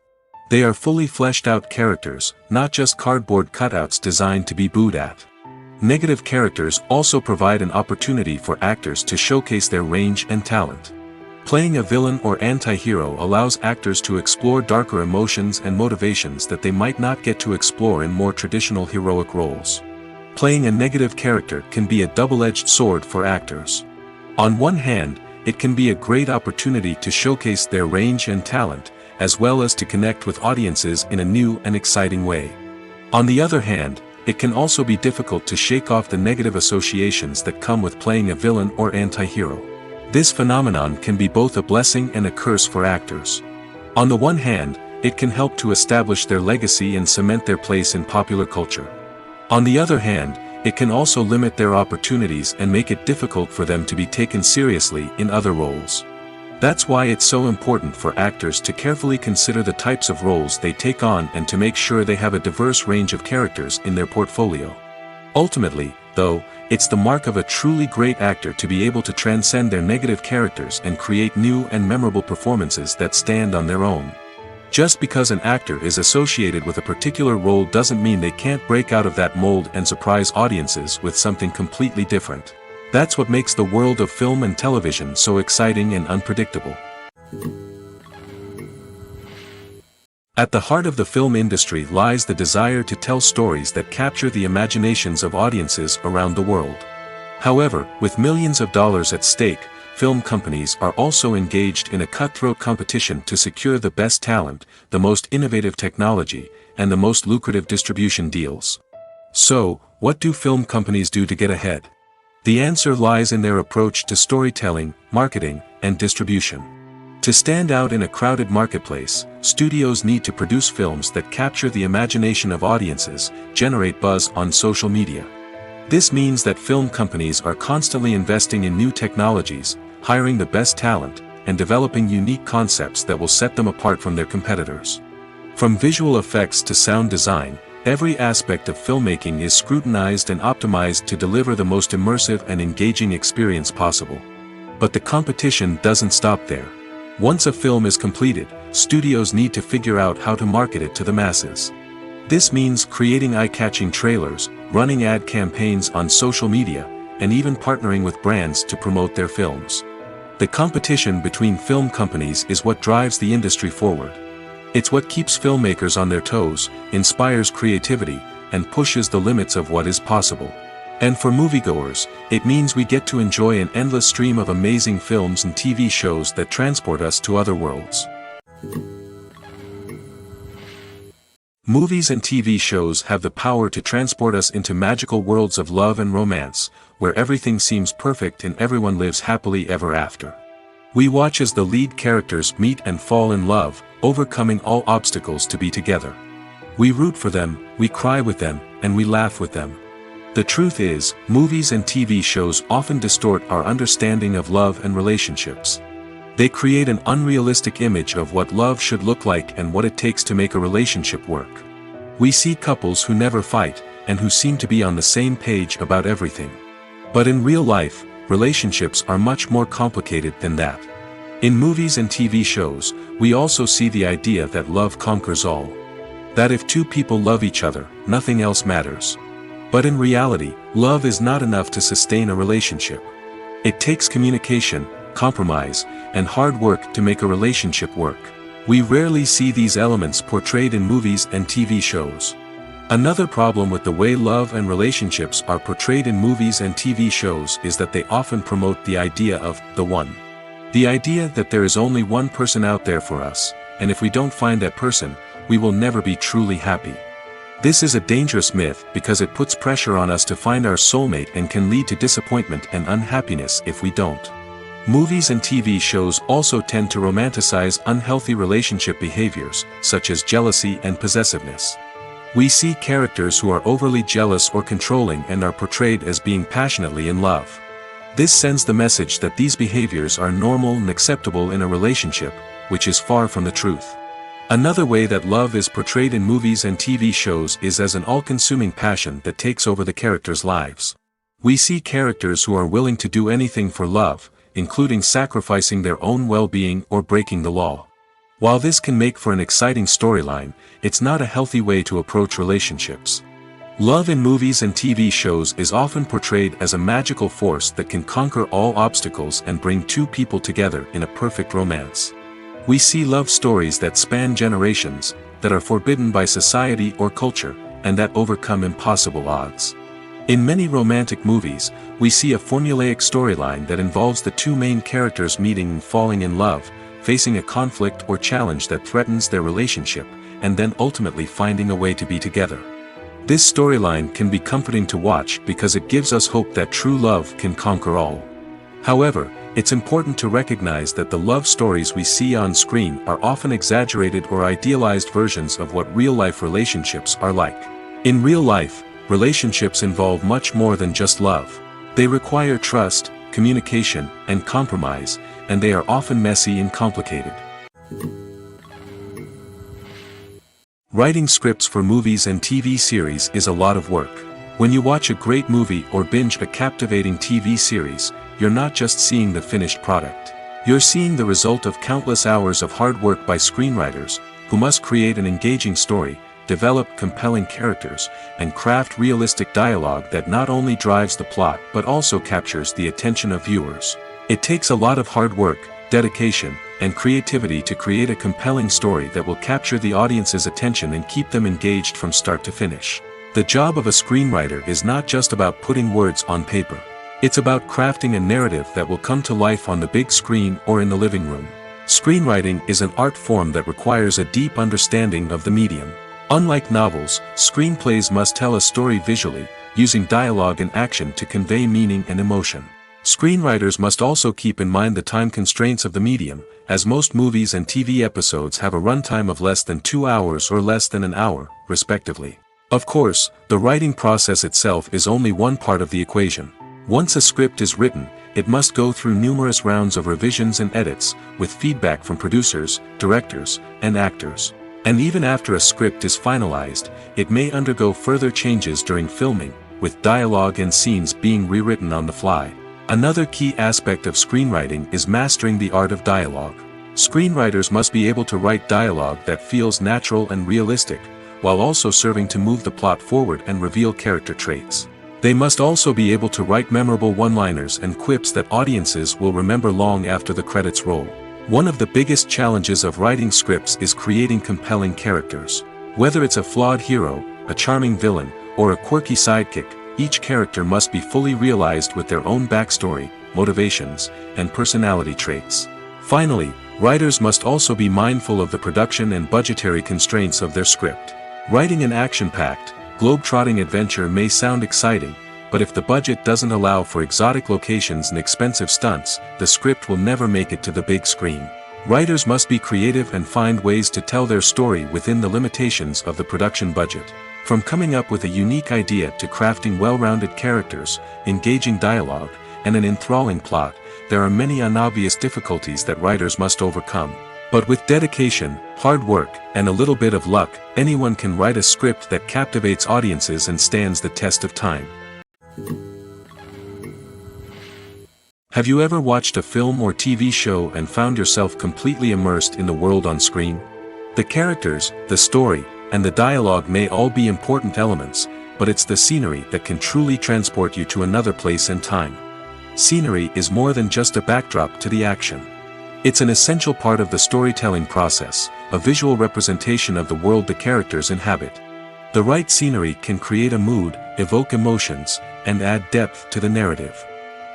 They are fully fleshed out characters, not just cardboard cutouts designed to be booed at. Negative characters also provide an opportunity for actors to showcase their range and talent. Playing a villain or anti-hero allows actors to explore darker emotions and motivations that they might not get to explore in more traditional heroic roles. Playing a negative character can be a double-edged sword for actors. On one hand, it can be a great opportunity to showcase their range and talent, as well as to connect with audiences in a new and exciting way. On the other hand, it can also be difficult to shake off the negative associations that come with playing a villain or anti-hero. This phenomenon can be both a blessing and a curse for actors. On the one hand, it can help to establish their legacy and cement their place in popular culture. On the other hand, it can also limit their opportunities and make it difficult for them to be taken seriously in other roles. That's why it's so important for actors to carefully consider the types of roles they take on and to make sure they have a diverse range of characters in their portfolio. Ultimately, though, it's the mark of a truly great actor to be able to transcend their negative characters and create new and memorable performances that stand on their own. Just because an actor is associated with a particular role doesn't mean they can't break out of that mold and surprise audiences with something completely different. That's what makes the world of film and television so exciting and unpredictable. At the heart of the film industry lies the desire to tell stories that capture the imaginations of audiences around the world. However, with millions of dollars at stake, film companies are also engaged in a cutthroat competition to secure the best talent, the most innovative technology, and the most lucrative distribution deals. So, what do film companies do to get ahead? The answer lies in their approach to storytelling, marketing, and distribution. To stand out in a crowded marketplace, studios need to produce films that capture the imagination of audiences, generate buzz on social media. This means that film companies are constantly investing in new technologies, hiring the best talent, and developing unique concepts that will set them apart from their competitors. From visual effects to sound design, every aspect of filmmaking is scrutinized and optimized to deliver the most immersive and engaging experience possible. But the competition doesn't stop there. Once a film is completed, studios need to figure out how to market it to the masses. This means creating eye-catching trailers, running ad campaigns on social media, and even partnering with brands to promote their films. The competition between film companies is what drives the industry forward. It's what keeps filmmakers on their toes, inspires creativity, and pushes the limits of what is possible. And for moviegoers, it means we get to enjoy an endless stream of amazing films and TV shows that transport us to other worlds. Movies and TV shows have the power to transport us into magical worlds of love and romance, where everything seems perfect and everyone lives happily ever after. We watch as the lead characters meet and fall in love, overcoming all obstacles to be together. We root for them, we cry with them, and we laugh with them. The truth is, movies and TV shows often distort our understanding of love and relationships. They create an unrealistic image of what love should look like and what it takes to make a relationship work. We see couples who never fight, and who seem to be on the same page about everything. But in real life, relationships are much more complicated than that. In movies and TV shows, we also see the idea that love conquers all. That if two people love each other, nothing else matters. But in reality, love is not enough to sustain a relationship. It takes communication, compromise, and hard work to make a relationship work. We rarely see these elements portrayed in movies and TV shows. Another problem with the way love and relationships are portrayed in movies and TV shows is that they often promote the idea of the one. The idea that there is only one person out there for us, and if we don't find that person, we will never be truly happy. This is a dangerous myth because it puts pressure on us to find our soulmate and can lead to disappointment and unhappiness if we don't. Movies and TV shows also tend to romanticize unhealthy relationship behaviors, such as jealousy and possessiveness. We see characters who are overly jealous or controlling and are portrayed as being passionately in love. This sends the message that these behaviors are normal and acceptable in a relationship, which is far from the truth. Another way that love is portrayed in movies and TV shows is as an all-consuming passion that takes over the characters' lives. We see characters who are willing to do anything for love, including sacrificing their own well-being or breaking the law. While this can make for an exciting storyline, it's not a healthy way to approach relationships. Love in movies and TV shows is often portrayed as a magical force that can conquer all obstacles and bring two people together in a perfect romance. We see love stories that span generations, that are forbidden by society or culture, and that overcome impossible odds. In many romantic movies, we see a formulaic storyline that involves the two main characters meeting and falling in love, facing a conflict or challenge that threatens their relationship, and then ultimately finding a way to be together. This storyline can be comforting to watch because it gives us hope that true love can conquer all. However, it's important to recognize that the love stories we see on screen are often exaggerated or idealized versions of what real-life relationships are like. In real life, relationships involve much more than just love. They require trust, communication, and compromise, and they are often messy and complicated. Writing scripts for movies and TV series is a lot of work. When you watch a great movie or binge a captivating TV series, you're not just seeing the finished product. You're seeing the result of countless hours of hard work by screenwriters, who must create an engaging story, develop compelling characters, and craft realistic dialogue that not only drives the plot but also captures the attention of viewers. It takes a lot of hard work, dedication, and creativity to create a compelling story that will capture the audience's attention and keep them engaged from start to finish. The job of a screenwriter is not just about putting words on paper. It's about crafting a narrative that will come to life on the big screen or in the living room. Screenwriting is an art form that requires a deep understanding of the medium. Unlike novels, screenplays must tell a story visually, using dialogue and action to convey meaning and emotion. Screenwriters must also keep in mind the time constraints of the medium, as most movies and TV episodes have a runtime of less than 2 hours or less than an hour, respectively. Of course, the writing process itself is only one part of the equation. Once a script is written, it must go through numerous rounds of revisions and edits, with feedback from producers, directors, and actors. And even after a script is finalized, it may undergo further changes during filming, with dialogue and scenes being rewritten on the fly. Another key aspect of screenwriting is mastering the art of dialogue. Screenwriters must be able to write dialogue that feels natural and realistic, while also serving to move the plot forward and reveal character traits. They must also be able to write memorable one-liners and quips that audiences will remember long after the credits roll. One of the biggest challenges of writing scripts is creating compelling characters. Whether it's a flawed hero, a charming villain, or a quirky sidekick, each character must be fully realized with their own backstory, motivations, and personality traits. Finally, writers must also be mindful of the production and budgetary constraints of their script. Writing an action-packed, globe-trotting adventure may sound exciting, but if the budget doesn't allow for exotic locations and expensive stunts, the script will never make it to the big screen. Writers must be creative and find ways to tell their story within the limitations of the production budget. From coming up with a unique idea to crafting well-rounded characters, engaging dialogue, and an enthralling plot, there are many unobvious difficulties that writers must overcome. But with dedication, hard work, and a little bit of luck, anyone can write a script that captivates audiences and stands the test of time. Have you ever watched a film or TV show and found yourself completely immersed in the world on screen? The characters, the story, and the dialogue may all be important elements, but it's the scenery that can truly transport you to another place and time. Scenery is more than just a backdrop to the action. It's an essential part of the storytelling process, a visual representation of the world the characters inhabit. The right scenery can create a mood, evoke emotions, and add depth to the narrative.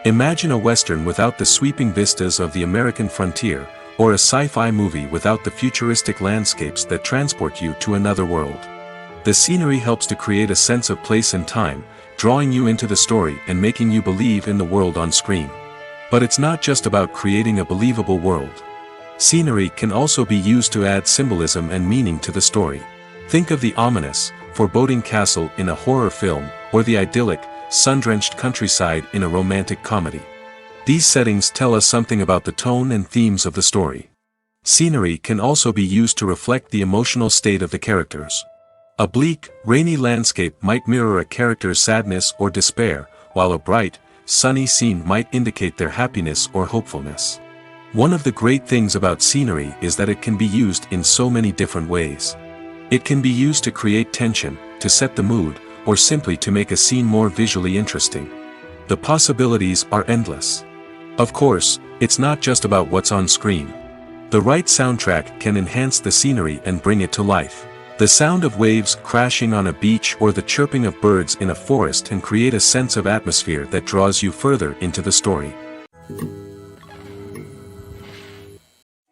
Imagine a Western without the sweeping vistas of the American frontier, or a sci-fi movie without the futuristic landscapes that transport you to another world. The scenery helps to create a sense of place and time, drawing you into the story and making you believe in the world on screen. But it's not just about creating a believable world. Scenery can also be used to add symbolism and meaning to the story. Think of the ominous, foreboding castle in a horror film, or the idyllic, sun-drenched countryside in a romantic comedy. These settings tell us something about the tone and themes of the story. Scenery can also be used to reflect the emotional state of the characters. A bleak, rainy landscape might mirror a character's sadness or despair, while a bright, sunny scene might indicate their happiness or hopefulness. One of the great things about scenery is that it can be used in so many different ways. It can be used to create tension, to set the mood, or simply to make a scene more visually interesting. The possibilities are endless. Of course, it's not just about what's on screen. The right soundtrack can enhance the scenery and bring it to life. The sound of waves crashing on a beach or the chirping of birds in a forest can create a sense of atmosphere that draws you further into the story.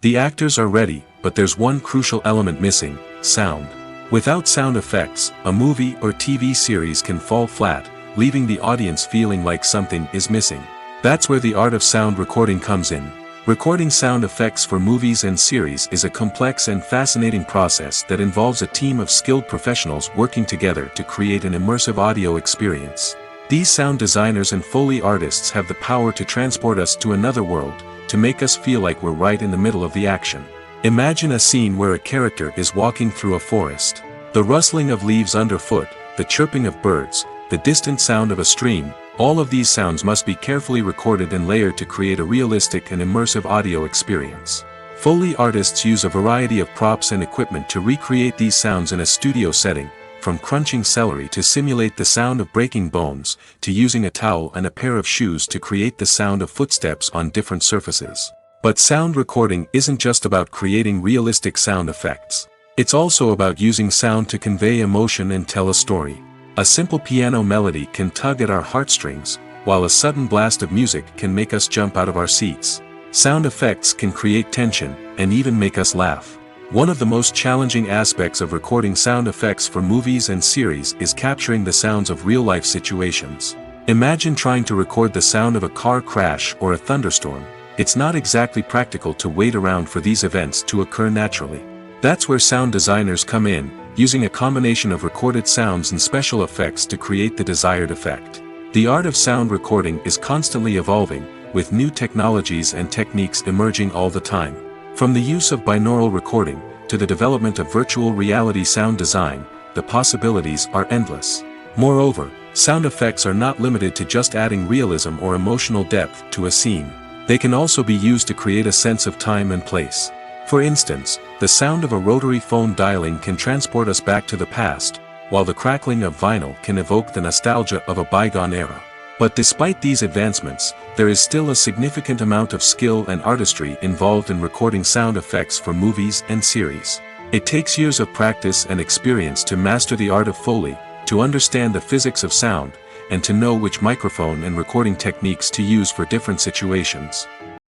The actors are ready, but there's one crucial element missing: sound. Without sound effects, a movie or TV series can fall flat, leaving the audience feeling like something is missing. That's where the art of sound recording comes in. Recording sound effects for movies and series is a complex and fascinating process that involves a team of skilled professionals working together to create an immersive audio experience. These sound designers and Foley artists have the power to transport us to another world, to make us feel like we're right in the middle of the action. Imagine a scene where a character is walking through a forest. The rustling of leaves underfoot, the chirping of birds, the distant sound of a stream, all of these sounds must be carefully recorded and layered to create a realistic and immersive audio experience. Foley artists use a variety of props and equipment to recreate these sounds in a studio setting, from crunching celery to simulate the sound of breaking bones, to using a towel and a pair of shoes to create the sound of footsteps on different surfaces. But sound recording isn't just about creating realistic sound effects. It's also about using sound to convey emotion and tell a story. A simple piano melody can tug at our heartstrings, while a sudden blast of music can make us jump out of our seats. Sound effects can create tension, and even make us laugh. One of the most challenging aspects of recording sound effects for movies and series is capturing the sounds of real-life situations. Imagine trying to record the sound of a car crash or a thunderstorm. It's not exactly practical to wait around for these events to occur naturally. That's where sound designers come in, using a combination of recorded sounds and special effects to create the desired effect. The art of sound recording is constantly evolving, with new technologies and techniques emerging all the time. From the use of binaural recording, to the development of virtual reality sound design, the possibilities are endless. Moreover, sound effects are not limited to just adding realism or emotional depth to a scene. They can also be used to create a sense of time and place. For instance, the sound of a rotary phone dialing can transport us back to the past, while the crackling of vinyl can evoke the nostalgia of a bygone era. But despite these advancements, there is still a significant amount of skill and artistry involved in recording sound effects for movies and series. It takes years of practice and experience to master the art of Foley, to understand the physics of sound, and to know which microphone and recording techniques to use for different situations.